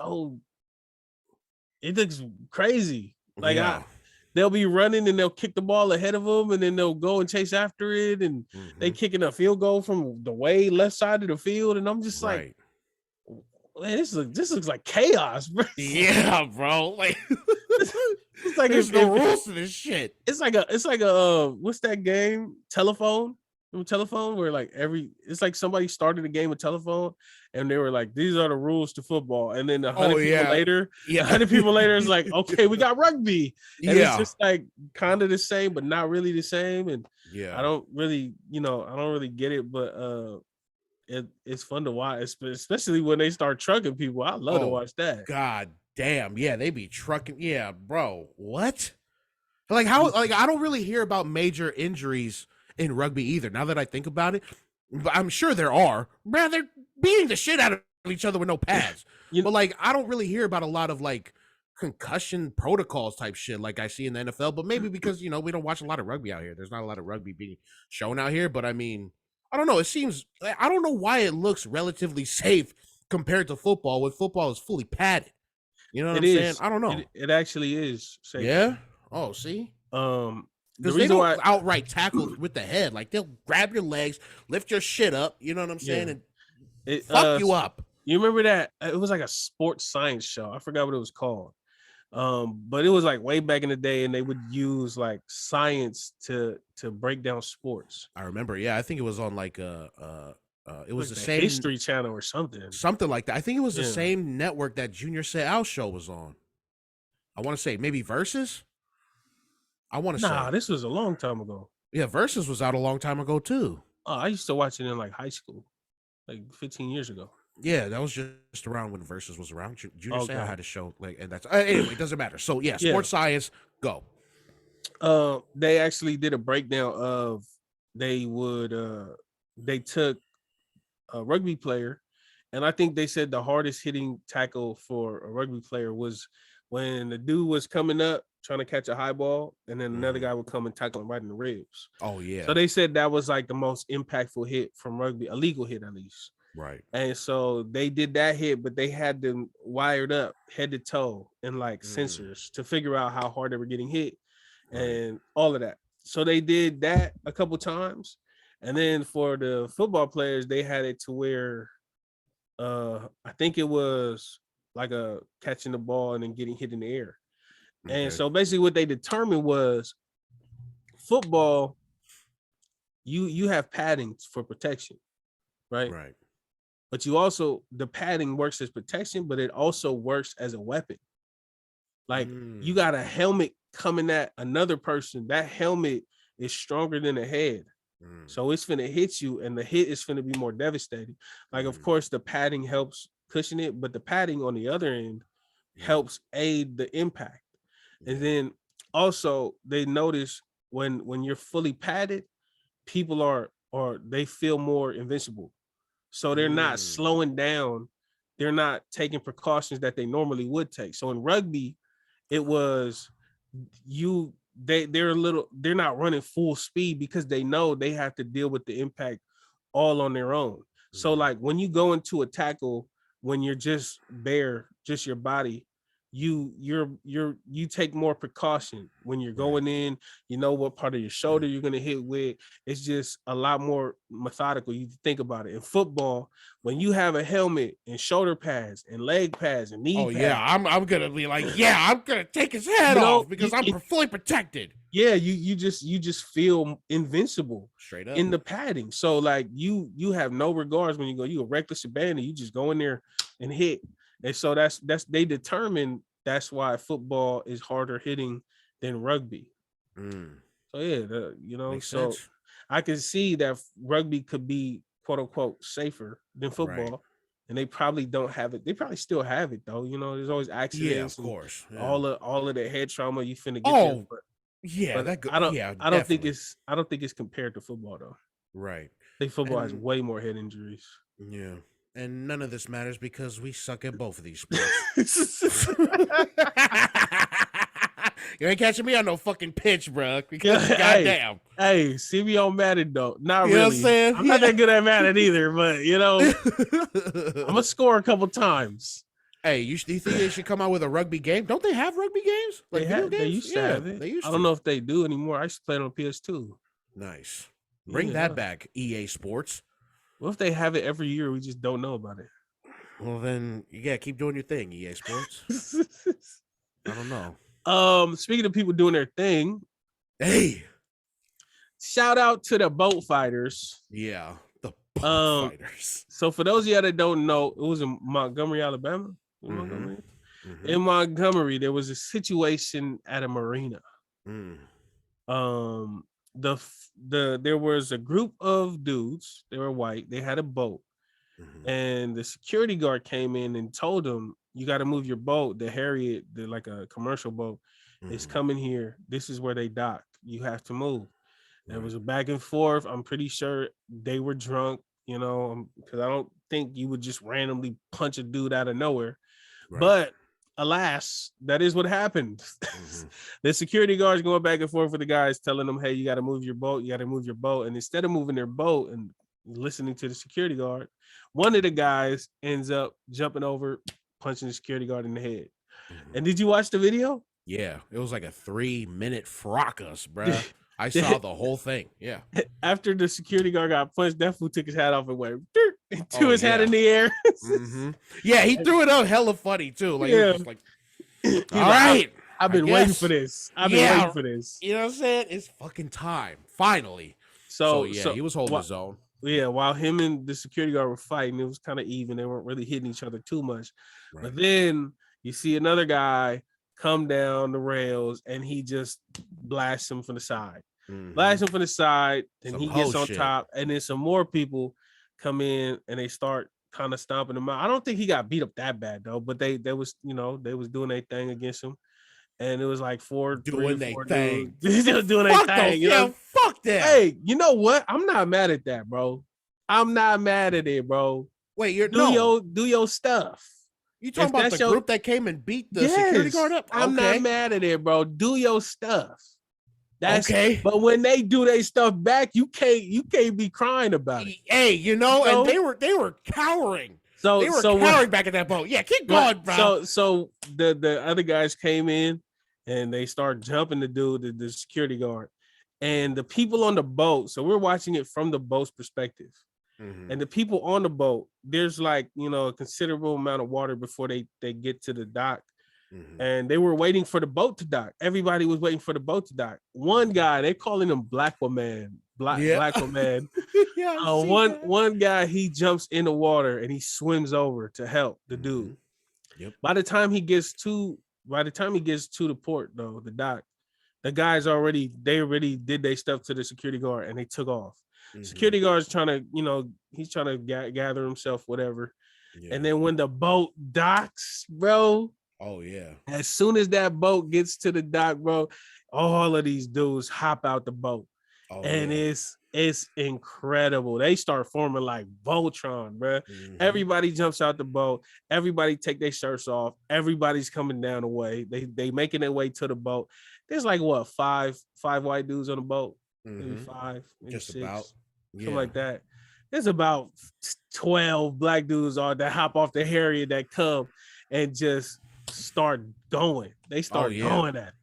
crazy. Like they'll be running and they'll kick the ball ahead of them, and then they'll go and chase after it, and they kicking a field goal from the way left side of the field, and I'm just like, man, this looks like chaos, bro. Yeah, bro. Like it's like there's no rules to this shit. It's like a what's that game? Telephone. Telephone, where like it's like somebody started a game of telephone, and they were like, these are the rules to football, and then 100 people later it's like, okay, we got rugby, and it's just like kind of the same but not really the same. And I don't really get it, but it's fun to watch, especially when they start trucking people. I love to watch that. God damn, yeah, they be trucking. Yeah, bro, what? Like how? Like I don't really hear about major injuries in rugby either. Now that I think about it, but I'm sure there are. Man, they're beating the shit out of each other with no pads. But like, I don't really hear about a lot of like concussion protocols type shit like I see in the NFL. But maybe because we don't watch a lot of rugby out here. There's not a lot of rugby being shown out here. But I mean, I don't know. It seems I don't know why it looks relatively safe compared to football. When football is fully padded. You know what I'm saying? I don't know. It actually is safe. Yeah. Oh, see. Because they don't outright tackle with the head. Like, they'll grab your legs, lift your shit up, you know what I'm saying, and fuck you up. You remember that? It was like a sports science show. I forgot what it was called. But it was like way back in the day, and they would use like science to break down sports. I remember, yeah. I think it was on like it was like the same History Channel or something. Something like that. I think it was the same network that Junior Seau show was on. I want to say maybe Versus. I want to say. Nah, this was a long time ago. Yeah, Versus was out a long time ago too. Oh, I used to watch it in like high school, like 15 years ago. Yeah, that was just around when Versus was around. Junior Seau had a show, like, and that's anyway. It doesn't matter. So yeah, sports science, go. They actually did a breakdown of they took a rugby player, and I think they said the hardest hitting tackle for a rugby player was when the dude was coming up trying to catch a high ball, and then another guy would come and tackle him right in the ribs. Oh yeah. So they said that was like the most impactful hit from rugby, a legal hit at least. Right. And so they did that hit, but they had them wired up head to toe and like sensors to figure out how hard they were getting hit and all of that. So they did that a couple times. And then for the football players, they had it to where I think it was like a catching the ball and then getting hit in the air. Okay. And so basically what they determined was football, you have padding for protection, right? Right. But you also, the padding works as protection, but it also works as a weapon. Like you got a helmet coming at another person. That helmet is stronger than the head. So it's finna hit you, and the hit is finna be more devastating. Like, of course, the padding helps cushion it, but the padding on the other end helps aid the impact. And then also they notice when you're fully padded, people are, or they feel more invincible. So they're not slowing down. They're not taking precautions that they normally would take. So in rugby, it was they're not running full speed because they know they have to deal with the impact all on their own. So like when you go into a tackle, when you're just just your body, you take more precaution when you're going in. You know what part of your shoulder you're going to hit with. It's just a lot more methodical. You think about it. In football, when you have a helmet and shoulder pads and leg pads and knee pads, yeah, I'm gonna be like, I'm gonna take his head off because I'm fully protected. Yeah, you just feel invincible straight up in the padding. So like you have no regards when you go. You a reckless abandon. You just go in there and hit. And so that's they determined that's why football is harder hitting than rugby. So yeah, makes sense. I can see that rugby could be quote unquote safer than football, and they probably don't have it. They probably still have it though. There's always accidents. Yeah, of course. Yeah. All of the head trauma you finna get there. But I don't think it's compared to football though. Right. I think football has way more head injuries. Yeah. And none of this matters because we suck at both of these sports. You ain't catching me on no fucking pitch, bro. Because goddamn. Hey, see me on Madden though. Not you really. Know what I'm saying? I'm not that good at Madden either, but I'm gonna score a couple times. Hey, you think they should come out with a rugby game? Don't they have rugby games? Like they used to have it. I don't know if they do anymore. I used to play it on PS2. Nice. Bring that back, EA Sports. What if they have it every year? We just don't know about it. Well, then you gotta keep doing your thing, EA Sports. I don't know. Speaking of people doing their thing, hey, shout out to the boat fighters. Yeah, the boat fighters. So for those of you that don't know, it was in Montgomery, Alabama. In Montgomery, there was a situation at a marina. There was a group of dudes. They were white. They had a boat, and the security guard came in and told them, "You got to move your boat. The Harriet, like a commercial boat, is coming here. This is where they dock. You have to move." There was a back and forth. I'm pretty sure they were drunk, because I don't think you would just randomly punch a dude out of nowhere. But alas, that is what happened. The security guards going back and forth with the guys, telling them, "Hey, you got to move your boat. You got to move your boat." And instead of moving their boat and listening to the security guard, one of the guys ends up jumping over, punching the security guard in the head. And did you watch the video? Yeah, it was like a 3-minute fracas, bro. I saw the whole thing. Yeah. After the security guard got punched, that fool took his hat off and went and threw his hat in the air. Yeah, he threw it up hella funny too. Like, he was just like, all right. I've been waiting for this. I've been waiting for this. You know what I'm saying? It's fucking time. Finally. So he was holding his own. Yeah, while him and the security guard were fighting, it was kind of even. They weren't really hitting each other too much. But then you see another guy come down the rails and he just blasts him from the side. Blasts him from the side, and he gets on top, and then some more people come in and they start kind of stomping him out. I don't think he got beat up that bad though, but they was doing their thing against him. And it was like doing their thing. Doing their thing. Fuck that. Hey, you know what? I'm not mad at that, bro. I'm not mad at it, bro. Wait, do your stuff. You talking about the group that came and beat the security guard up? I'm not mad at it, bro. Do your stuff. That's okay. But when they do their stuff back, you can't be crying about it. Hey, and they were cowering. They were cowering back at that boat. Yeah, keep going, bro. So the other guys came in and they start jumping the dude, the security guard, and the people on the boat. So we're watching it from the boat's perspective. Mm-hmm. And the people on the boat, there's like, a considerable amount of water before they get to the dock. Mm-hmm. And they were waiting for the boat to dock. Everybody was waiting for the boat to dock. One guy, they're calling him Black Man. Black Man. Yeah, one guy, he jumps in the water and he swims over to help the dude. Yep. By the time he gets to the port, though, the dock, the guys already did their stuff to the security guard and they took off. Mm-hmm. Security guard's trying to, he's trying to gather himself, whatever. Yeah. And then when the boat docks, bro. Oh yeah. As soon as that boat gets to the dock, bro, all of these dudes hop out the boat. Oh, and yeah. It's incredible. They start forming like Voltron, bro. Mm-hmm. Everybody jumps out the boat. Everybody take their shirts off. Everybody's coming down the way. They making their way to the boat. There's like what, five white dudes on the boat? Mm-hmm. Maybe 5, maybe just 6, about something like that. There's about 12 black dudes that hop off the Harriet that come and just start going. They start going at it.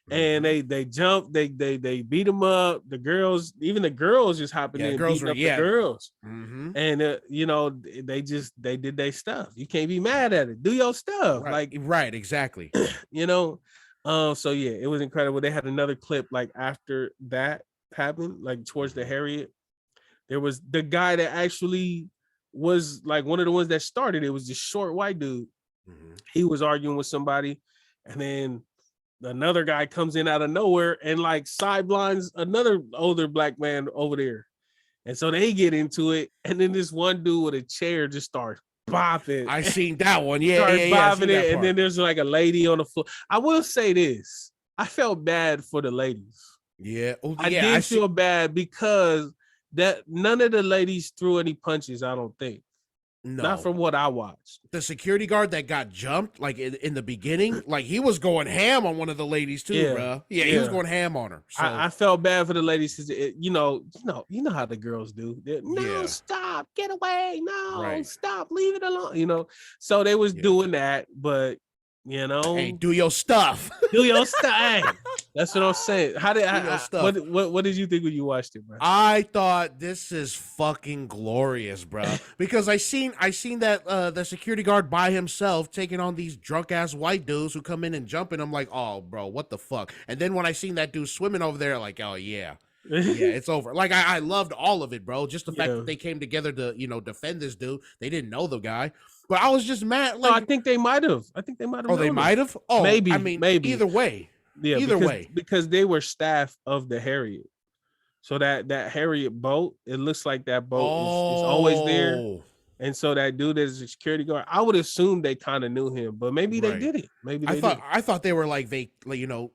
And they jump, they beat them up. The girls just hopping in, beating up the girls. Mm-hmm. And they did their stuff. You can't be mad at it. Do your stuff, right, exactly. So yeah, it was incredible. They had another clip like after that happened, like towards the Harriet. There was the guy that actually was like one of the ones that started. It was this short white dude. Mm-hmm. He was arguing with somebody, and then another guy comes in out of nowhere and like sideblinds another older black man over there. And so they get into it, and then this one dude with a chair just starts bopping. I seen that one. Yeah, bopping it, and then there's like a lady on the floor. I will say this. I felt bad for the ladies. Yeah. I feel bad because that none of the ladies threw any punches, I don't think. No. Not from what I watched. The security guard that got jumped, like in the beginning, like he was going ham on one of the ladies too, bro. Yeah, he was going ham on her. So. I felt bad for the ladies because you know how the girls do. Stop, get away, stop, leave it alone. So they was doing that, but hey, do your stuff. Do your stuff. Hey, that's what I'm saying. What did you think when you watched it, bro? I thought this is fucking glorious, bro. Because I seen that the security guard by himself taking on these drunk ass white dudes who come in and jump in. I'm like, oh, bro, what the fuck? And then when I seen that dude swimming over there, like, oh yeah. Yeah, it's over. Like I loved all of it, bro. Just the fact that they came together to, defend this dude. They didn't know the guy. But I was just mad. Like, I think they might have. Oh, they might have? Oh, maybe. I mean, maybe. Either way. Yeah, because they were staff of the Harriet. So that Harriet boat, it looks like that boat is always there. And so that dude is a security guard. I would assume they kind of knew him, but maybe they did it. Maybe I thought they were like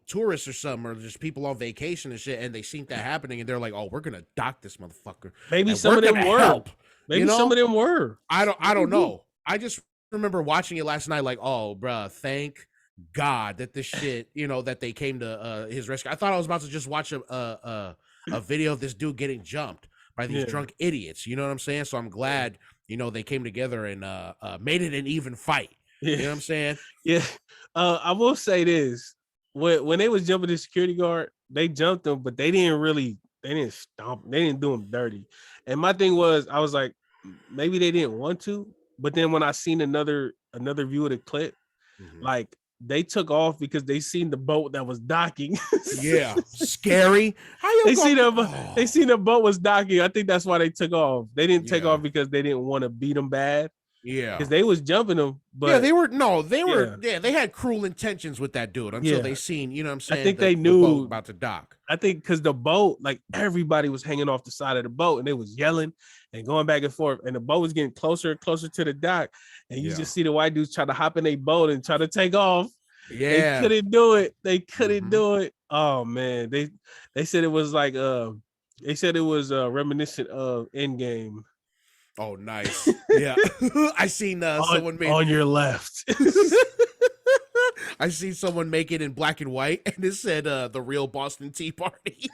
tourists or something, or just people on vacation and shit, and they seen that happening, and they're like, "Oh, we're gonna dock this motherfucker." Maybe some of them were. Help. Maybe some of them were. I don't know. I just remember watching it last night, like, oh, bruh, thank God that this shit, that they came to his rescue. I thought I was about to just watch a video of this dude getting jumped by these drunk idiots. You know what I'm saying? So I'm glad, they came together and made it an even fight. You know what I'm saying? Yeah. I will say this. When they was jumping the security guard, they jumped him, but they didn't stomp. They didn't do him dirty. And my thing was, I was like, maybe they didn't want to. But then when I seen another view of the clip, like they took off because they seen the boat that was docking. Yeah, scary. They seen the boat was docking. I think that's why they took off. They didn't take off because they didn't want to beat them bad. Yeah, because they was jumping them. But they had cruel intentions with that dude until they seen, you know what I'm saying? I think they knew the boat about to dock. I think because the boat, like everybody was hanging off the side of the boat and they was yelling and going back and forth, and the boat was getting closer and closer to the dock, and you just see the white dudes try to hop in a boat and try to take off. Yeah, they couldn't do it. Do it. Oh man, they said it was like reminiscent of Endgame. Oh, nice. Yeah. I seen someone made on your left. I seen someone make it in black and white, and it said the real Boston Tea Party.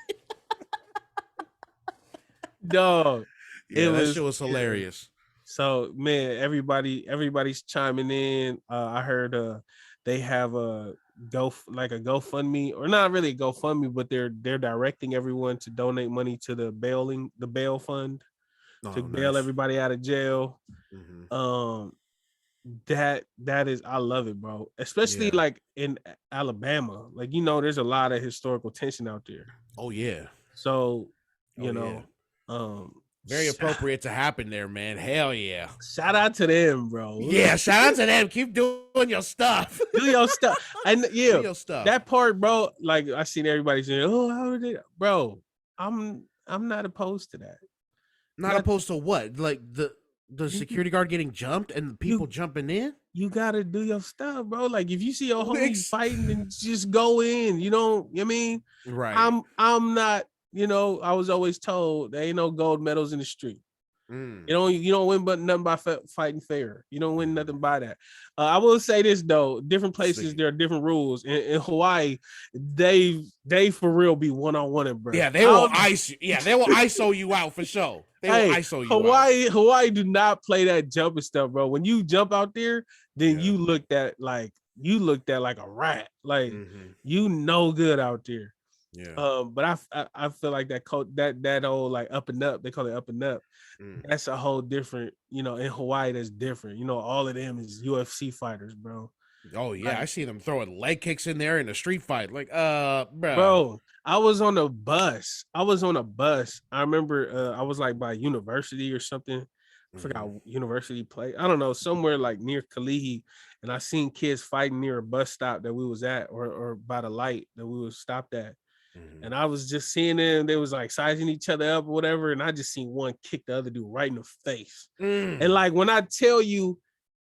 Dog. Yeah, that shit was hilarious. So man, everybody's chiming in. I heard they have a GoFundMe, or not really a GoFundMe, but they're directing everyone to donate money to the bail fund to bail everybody out of jail. Mm-hmm. That is, I love it, bro. Especially like in Alabama, like there's a lot of historical tension out there. Oh yeah. So very appropriate to happen there, man. Hell yeah. Shout out to them, bro. Yeah, shout out to them. Keep doing your stuff. Do your stuff. And do your stuff. That part, bro, like I seen everybody saying, oh, how did it? Bro, I'm not opposed to that. Not opposed to what? Like the security guard getting jumped and people jumping in? You gotta do your stuff, bro. Like if you see your homies fighting, then just go in. You know what I mean? Right. I'm not. I was always told there ain't no gold medals in the street. You don't win but nothing by fighting fair. You don't win nothing by that. I will say this though, different places there are different rules. In Hawaii, they for real be one-on-one, bro. Yeah, they will ice you. Yeah, they will ISO you out for sure. They will ISO you. Hawaii do not play that jumping stuff, bro. When you jump out there, then you looked at like a rat. Like no good out there. Yeah. But I feel like that old like up and up, they call it up and up. That's a whole different, in Hawaii that's different. All of them is UFC fighters, bro. Oh yeah, like, I see them throwing leg kicks in there in a street fight. Like, bro, I was on a bus. I remember I was like by university or something. I forgot university play. I don't know, somewhere like near Kalihi, and I seen kids fighting near a bus stop that we was at, or by the light that we was stopped at. And I was just seeing them, they was like sizing each other up or whatever, and I just seen one kick the other dude right in the face. And like when I tell you,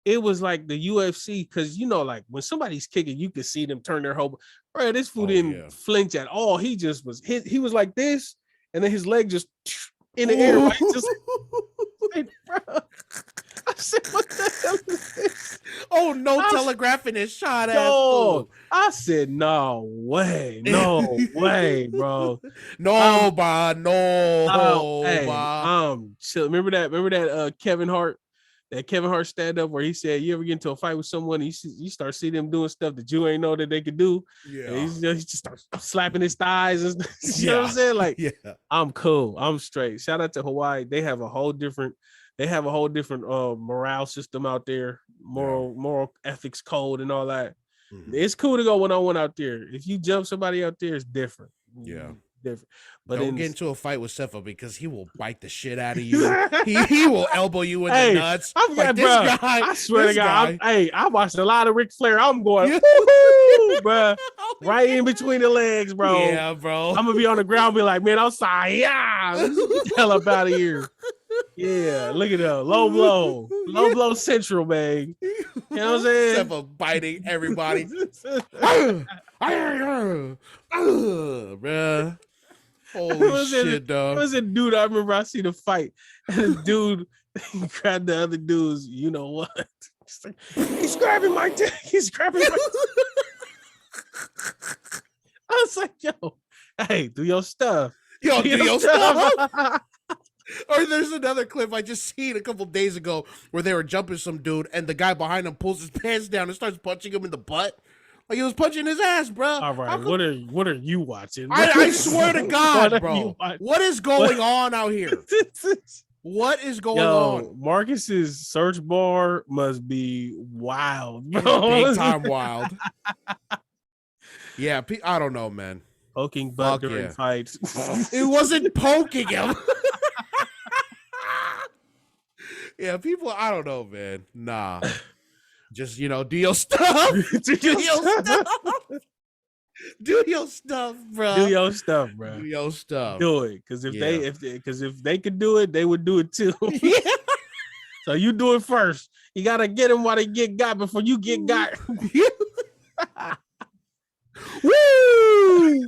it was like the UFC, because like when somebody's kicking, you can see them turn their whole. Bro, this fool didn't flinch at all. He just was he was like this, and then his leg just in the air, like just. Like, bro. I said, what the hell is this? Oh, no telegraphing his shot at. I said, no way, bro. No, bro, no. Chill. Remember that Kevin Hart stand up where he said, you ever get into a fight with someone, you start seeing them doing stuff that you ain't know that they could do. Yeah. He just starts slapping his thighs and you know what I'm saying? Like, I'm cool. I'm straight. Shout out to Hawaii. They have a whole different morale system out there, moral ethics code and all that. It's cool to go one-on-one out there. If you jump somebody out there, it's different. Yeah. Different. But don't get into a fight with Sefa, because he will bite the shit out of you. he will elbow you in the nuts. Like, this guy, I swear to God, I watched a lot of Ric Flair. I'm going, bro, right in between the legs, bro. Yeah, bro. I'm gonna be on the ground, be like, man, I'm sorry. Yeah, get the hell up out of here. Yeah, look at that. Low blow central, man. You know what I'm saying? Sefa biting everybody. Bruh. Holy shit, dog. There was a dude, I remember I seen a fight, and the dude grabbed the other dude's, you know what? He's grabbing my dick. He's grabbing my I was like, yo, hey, do your stuff. Yo, do your stuff. Or there's another clip I just seen a couple days ago where they were jumping some dude, and the guy behind him pulls his pants down and starts punching him in the butt. Like he was punching his ass, bro. All right, what are you watching? I swear to God, bro. What is going on out here? What is going on? Marcus's search bar must be wild, bro. Big time wild. Yeah, I don't know, man. Poking butt during fights. It wasn't poking him. Yeah, people, I don't know, man. Nah. Just, do your stuff. Do your stuff. Do your stuff, bro. Do your stuff, bro. Do your stuff. Do it. Because if they could do it, they would do it too. Yeah. So you do it first. You gotta get them while they get got before you get got. Woo!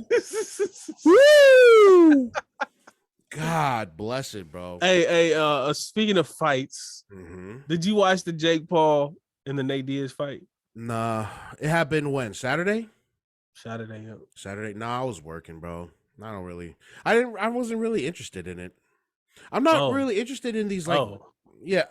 God God bless it, bro. Hey, speaking of fights, Mm-hmm. did you watch the Jake Paul and the Nate Diaz fight? Nah, it happened when? Saturday? Saturday. Yeah. Saturday? Nah, I was working, bro. I wasn't really interested in it. I'm not Oh, really interested in these, like, oh, yeah.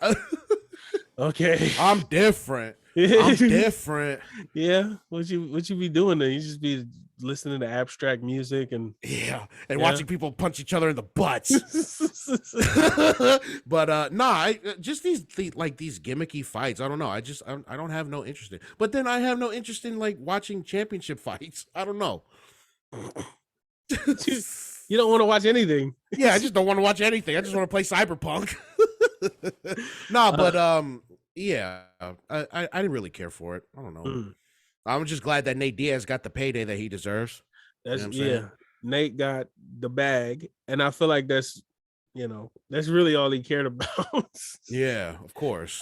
okay. I'm different. I'm different. Yeah. What you be doing there? You just be listening to abstract music and Yeah. And yeah. watching people punch each other in the butts. But just these gimmicky fights. I don't know. I don't have no interest in. But then I have no interest in like watching championship fights. I don't know. You don't want to watch anything. Yeah, I just don't want to watch anything. I just want to play Cyberpunk. Yeah, I didn't really care for it. I don't know. I'm just glad that Nate Diaz got the payday that he deserves. That's you know what I'm saying? Nate got the bag, and I feel like that's really all he cared about. Yeah, of course.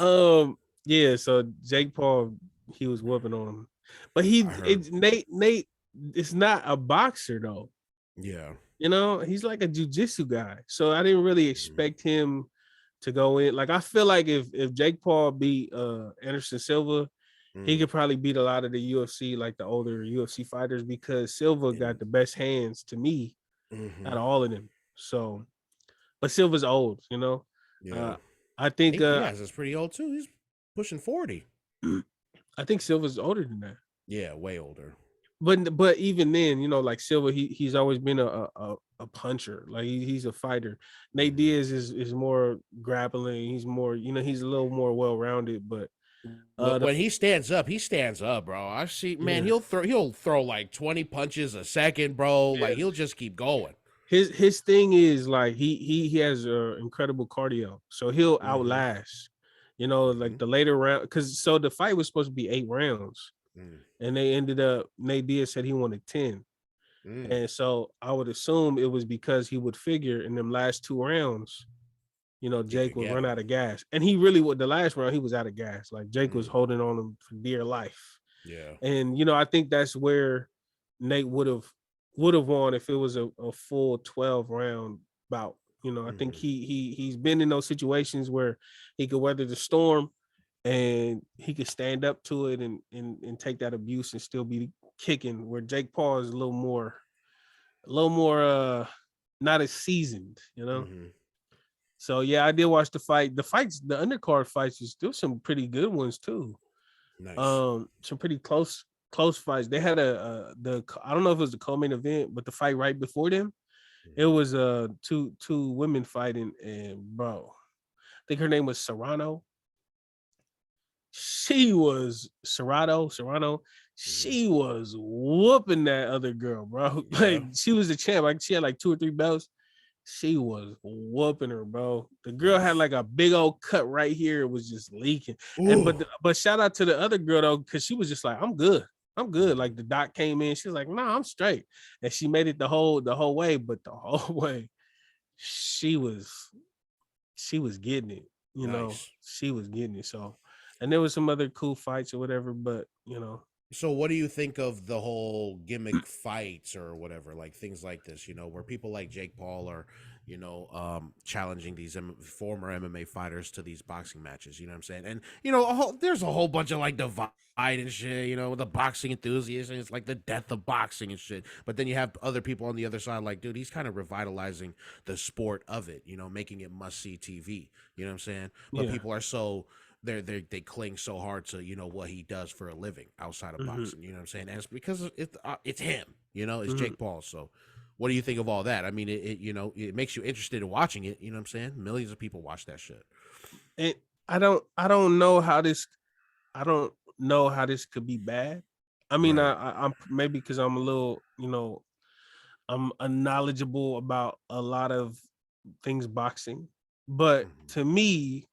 Yeah. So Jake Paul, he was whooping on him, but Nate is not a boxer though. Yeah. He's like a jiu-jitsu guy. So I didn't really expect him to go in. Like, I feel like if Jake Paul beat Anderson Silva, he could probably beat a lot of the UFC, like the older UFC fighters, because Silva got the best hands to me out of all of them. So, but Silva's old, Yeah. I think Diaz is pretty old too. He's pushing 40. I think Silva's older than that. Yeah, way older. But even then, like Silva, he's always been a puncher. Like he's a fighter. Nate Diaz is more grappling. He's more, he's a little more well-rounded. But when he stands up, bro. I see, man. Yeah. He'll throw like 20 punches a second, bro. Yeah. Like he'll just keep going. His thing is like he has incredible cardio, so he'll outlast. Like the later round, because so the fight was supposed to be 8 rounds. And they ended up, Nate Diaz said he wanted 10. And so I would assume it was because he would figure in them last 2 rounds, Jake would run out of gas. And he really would. The last round, he was out of gas. Like Jake was holding on him for dear life. Yeah. And, I think that's where Nate would have won if it was a full 12 round bout. I think he's been in those situations where he could weather the storm, and he could stand up to it and take that abuse and still be kicking, where Jake Paul is a little more not as seasoned, So yeah, I did watch the fight. The undercard fights, there was some pretty good ones too. Nice. Some pretty close fights. They had I don't know if it was the co-main event, but the fight right before them, it was two women fighting, and bro, I think her name was Serrano. She was Serrano. She was whooping that other girl, bro. Yeah. Like she was the champ. Like she had like 2 or 3 belts. She was whooping her, bro. The girl had like a big old cut right here. It was just leaking. And but shout out to the other girl though, because she was just like, I'm good. Like the doc came in, she was like, nah, I'm straight. And she made it the whole way, but the whole way, she was getting it. She was getting it. So. And there was some other cool fights or whatever, but So what do you think of the whole gimmick fights or whatever, like things like this, where people like Jake Paul are, challenging these former MMA fighters to these boxing matches, you know what I'm saying? And, there's a whole bunch of like divide and shit, the boxing enthusiasts, and it's like the death of boxing and shit. But then you have other people on the other side like, dude, he's kind of revitalizing the sport of it, making it must-see TV, you know what I'm saying? But people are so... They cling so hard to what he does for a living outside of boxing, you know what I'm saying? And it's because it's him, it's Jake Paul. So what do you think of all that? I mean, it makes you interested in watching it, you know what I'm saying? Millions of people watch that shit. And I don't know how this could be bad. I mean, right. I'm maybe because I'm a little, I'm unknowledgeable about a lot of things boxing, but to me,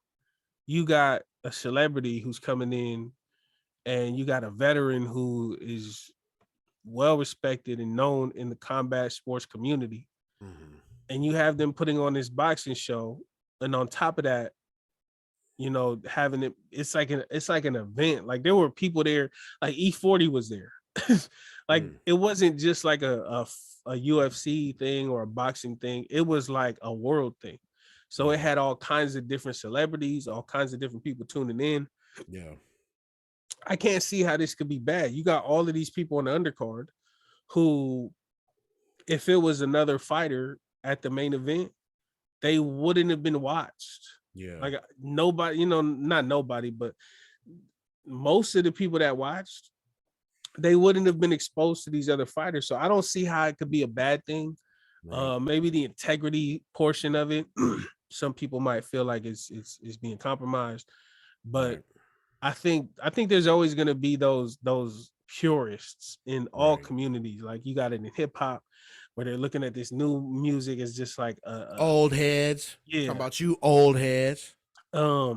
you got a celebrity who's coming in, and you got a veteran who is well respected and known in the combat sports community, and you have them putting on this boxing show, and on top of that, having it, it's like an event. Like there were people there, like E40 was there. Like it wasn't just like a a UFC thing or a boxing thing. It was like a world thing. So it had all kinds of different celebrities, all kinds of different people tuning in. Yeah. I can't see how this could be bad. You got all of these people on the undercard who, if it was another fighter at the main event, they wouldn't have been watched. Yeah. Like nobody, not nobody, but most of the people that watched, they wouldn't have been exposed to these other fighters. So I don't see how it could be a bad thing. Right. Maybe the integrity portion of it, some people might feel like it's being compromised, but right. I think there's always going to be those purists in all communities. Like you got it in hip hop, where they're looking at this new music as just like old heads. Yeah, talking about you old heads. I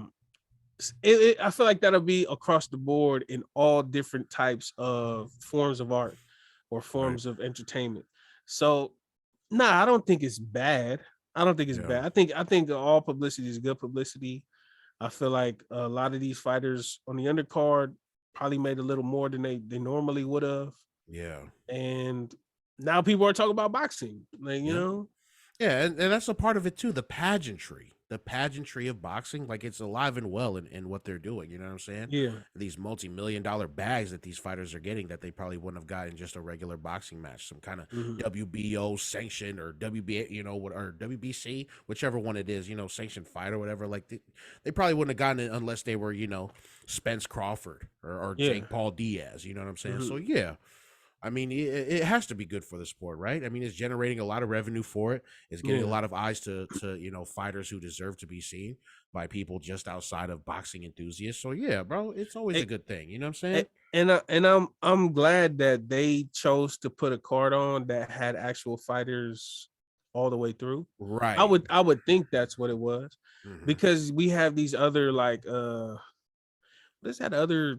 feel like that'll be across the board in all different types of forms of art or forms of entertainment. So, I don't think it's bad. I don't think it's bad. I think all publicity is good publicity. I feel like a lot of these fighters on the undercard probably made a little more than they normally would have. Yeah. And now people are talking about boxing, like, you know? Yeah, and that's a part of it too, the pageantry of boxing, like it's alive and well in what they're doing, you know what I'm saying? Yeah. These multi-million-dollar bags that these fighters are getting that they probably wouldn't have gotten just a regular boxing match, some kind of WBO sanctioned or WBA, or WBC, whichever one it is, sanctioned fight or whatever. Like they probably wouldn't have gotten it unless they were, Spence Crawford or Jake Paul Diaz, you know what I'm saying? So yeah. I mean, it has to be good for the sport, right? I mean, it's generating a lot of revenue for it. It's getting a lot of eyes to fighters who deserve to be seen by people just outside of boxing enthusiasts. So yeah, bro, it's always a good thing. You know what I'm saying? And I'm glad that they chose to put a card on that had actual fighters all the way through. Right. I would think that's what it was, because we have these other like what's that other?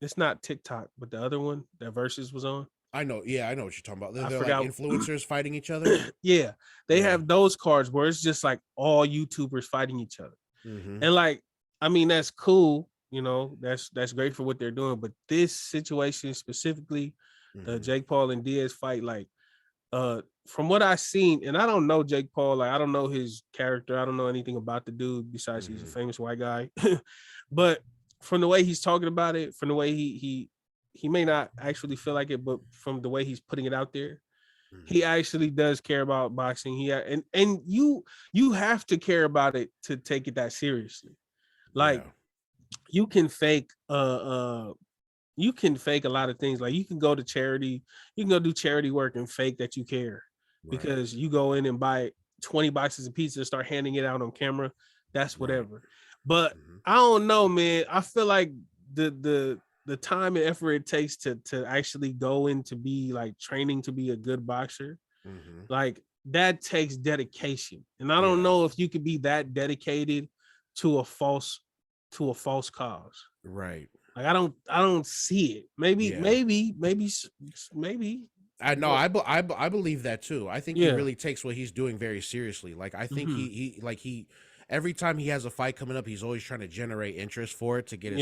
It's not TikTok, but the other one that Versus was on. I know. Yeah, I know what you're talking about. They're like influencers fighting each other. Yeah, they have those cards where it's just like all YouTubers fighting each other, and like, I mean, that's cool. That's great for what they're doing. But this situation specifically, the Jake Paul and Diaz fight, like, from what I've seen, and I don't know Jake Paul, like I don't know his character, I don't know anything about the dude besides he's a famous white guy, but from the way he's talking about it, from the way he may not actually feel like it, but from the way he's putting it out there, he actually does care about boxing. And you have to care about it to take it that seriously. Like you can fake a lot of things. Like you can go to charity, you can go do charity work and fake that you care, because you go in and buy 20 boxes of pizza and start handing it out on camera. That's whatever. But I don't know, man. I feel like the time and effort it takes to actually go in to be like training to be a good boxer, like that takes dedication. And I don't know if you could be that dedicated to a false cause. Right. Like I don't see it. Maybe. I know. I believe that too. I think he really takes what he's doing very seriously. Like I think he every time he has a fight coming up, he's always trying to generate interest for it to get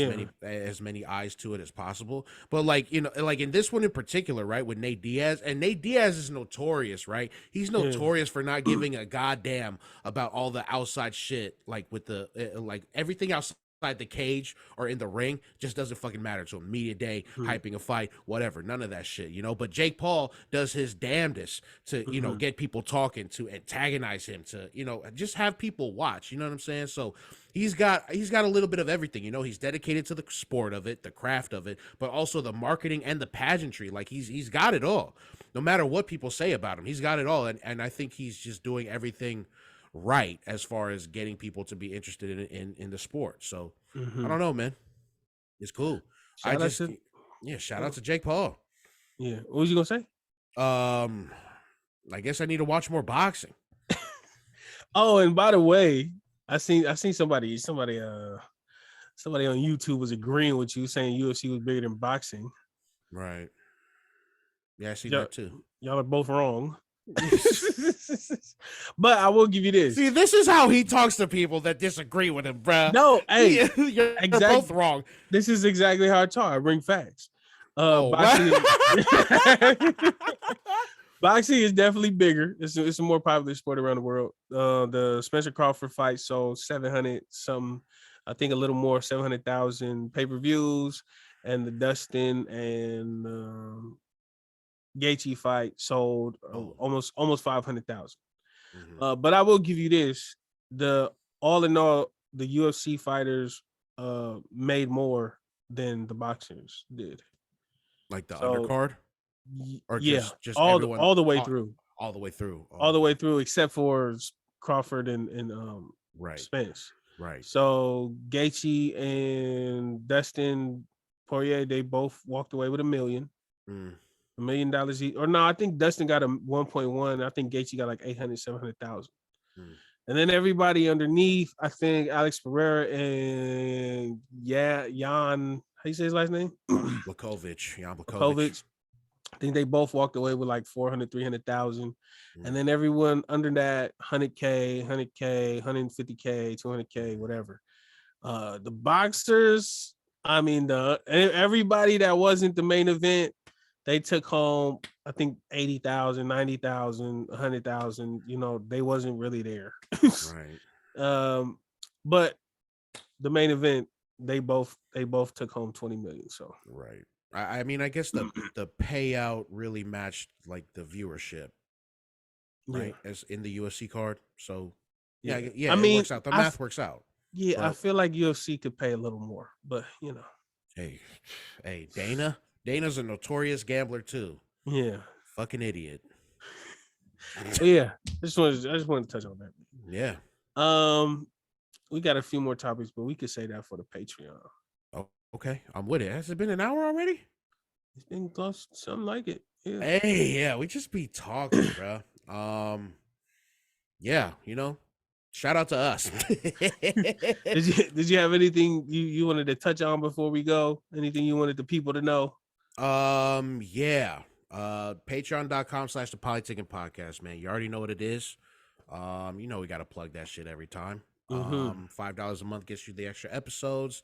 as many eyes to it as possible. But like, like in this one in particular, right, with Nate Diaz, and Nate Diaz is notorious, right? He's notorious for not giving a goddamn about all the outside shit, like with the like everything outside the cage or in the ring just doesn't fucking matter to him. Media day, hyping a fight, whatever, none of that shit, But Jake Paul does his damnedest to, get people talking, to antagonize him, to, just have people watch, you know what I'm saying? So he's got a little bit of everything, he's dedicated to the sport of it, the craft of it, but also the marketing and the pageantry. Like he's got it all. No matter what people say about him, he's got it all. And I think he's just doing everything right as far as getting people to be interested in the sport. So I don't know, man. It's cool. Shout out to Jake Paul. Yeah. What was you gonna say? I guess I need to watch more boxing. Oh, and by the way, I seen somebody on YouTube was agreeing with you, saying UFC was bigger than boxing. Right. Yeah, I see that too. Y'all are both wrong. But I will give you this. See, this is how he talks to people that disagree with him, bro. No, hey, you're both wrong. This is exactly how I talk. I bring facts. Boxing Boxing is definitely bigger. It's a more popular sport around the world. The Spencer Crawford fight sold 700 something, I think a little more, 700,000 pay-per-views, and the Dustin and Gaethje fight sold almost 500,000. But I will give you this: all in all, the UFC fighters made more than the boxers did. Like the undercard, or yeah, just all everyone, all the way through, all the way through, all the way through, except for Crawford and right, Spence. right. So Gaethje and Dustin Poirier, they both walked away with $1 million. $1 million each. Or no, I think Dustin got a 1.1. I think Gaethje got like 800, 700,000. And then everybody underneath, I think Alex Pereira and Jan, how you say his last name? Jan Blachowicz. I think they both walked away with like 400, 300,000. And then everyone under that 100K, 100K, 150K, 200K, whatever. The boxers, I mean, everybody that wasn't the main event, they took home, I think 80,000, 90,000, 100,000. You know, they wasn't really there. Right. But the main event, they both took home 20 million. So right. I mean, I guess the payout really matched like the viewership, right? As in the UFC card. So yeah, I mean, it works out. The math works out. Yeah, but I feel like UFC could pay a little more, but you know. Hey, Dana's a notorious gambler too. Yeah. Fucking idiot. Yeah. I just wanted to touch on that. Yeah. We got a few more topics, but we could say that for the Patreon. Oh, okay. I'm with it. Has it been an hour already? It's been close, something like it. Yeah. Hey, yeah, we just be talking, bro. Yeah, you know, shout out to us. Did you have anything you wanted to touch on before we go? Anything you wanted the people to know? Yeah. Patreon.com/the Polytickin Podcast, man. You already know what it is. You know we gotta plug that shit every time. $5 a month gets you the extra episodes.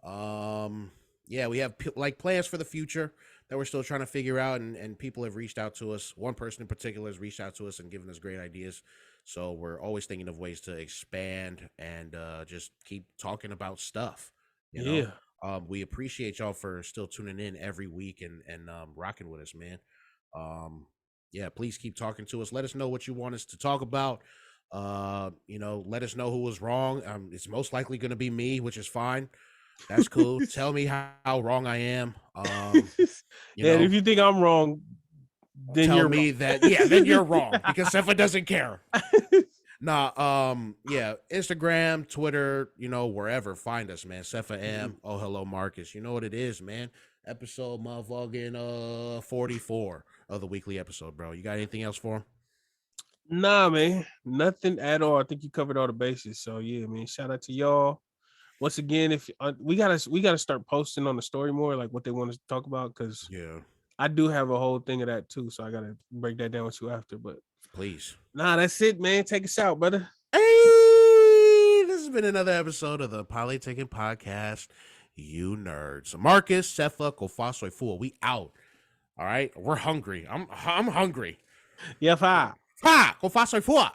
Yeah, we have like plans for the future that we're still trying to figure out, and people have reached out to us. One person in particular has reached out to us and given us great ideas. So we're always thinking of ways to expand and just keep talking about stuff. You know? We appreciate y'all for still tuning in every week and rocking with us, man. Yeah, please keep talking to us. Let us know what you want us to talk about. You know, let us know who was wrong. It's most likely going to be me, which is fine. That's cool. Tell me how wrong I am. You know, if you think I'm wrong, then tell me that. Yeah, then you're wrong because Sefa doesn't care. Nah, yeah, Instagram, Twitter, you know, wherever, find us, man. Sefa M. Oh, hello, Marcus. You know what it is, man. Episode motherfucking 44 of the weekly episode, bro. You got anything else for him? Nah, man, nothing at all. I think you covered all the bases. So yeah, man, shout out to y'all. Once again, if we gotta start posting on the story more, like what they want us to talk about, because I do have a whole thing of that too. So I gotta break that down with you after. But please, nah, that's it, man. Take us out, brother. Hey, this has been another episode of the Polytickin Podcast. You nerds, Marcus, Sefa, Kofasoy Fool. We out. All right, we're hungry. I'm hungry. Yeah, fa. Kofasoy Fool.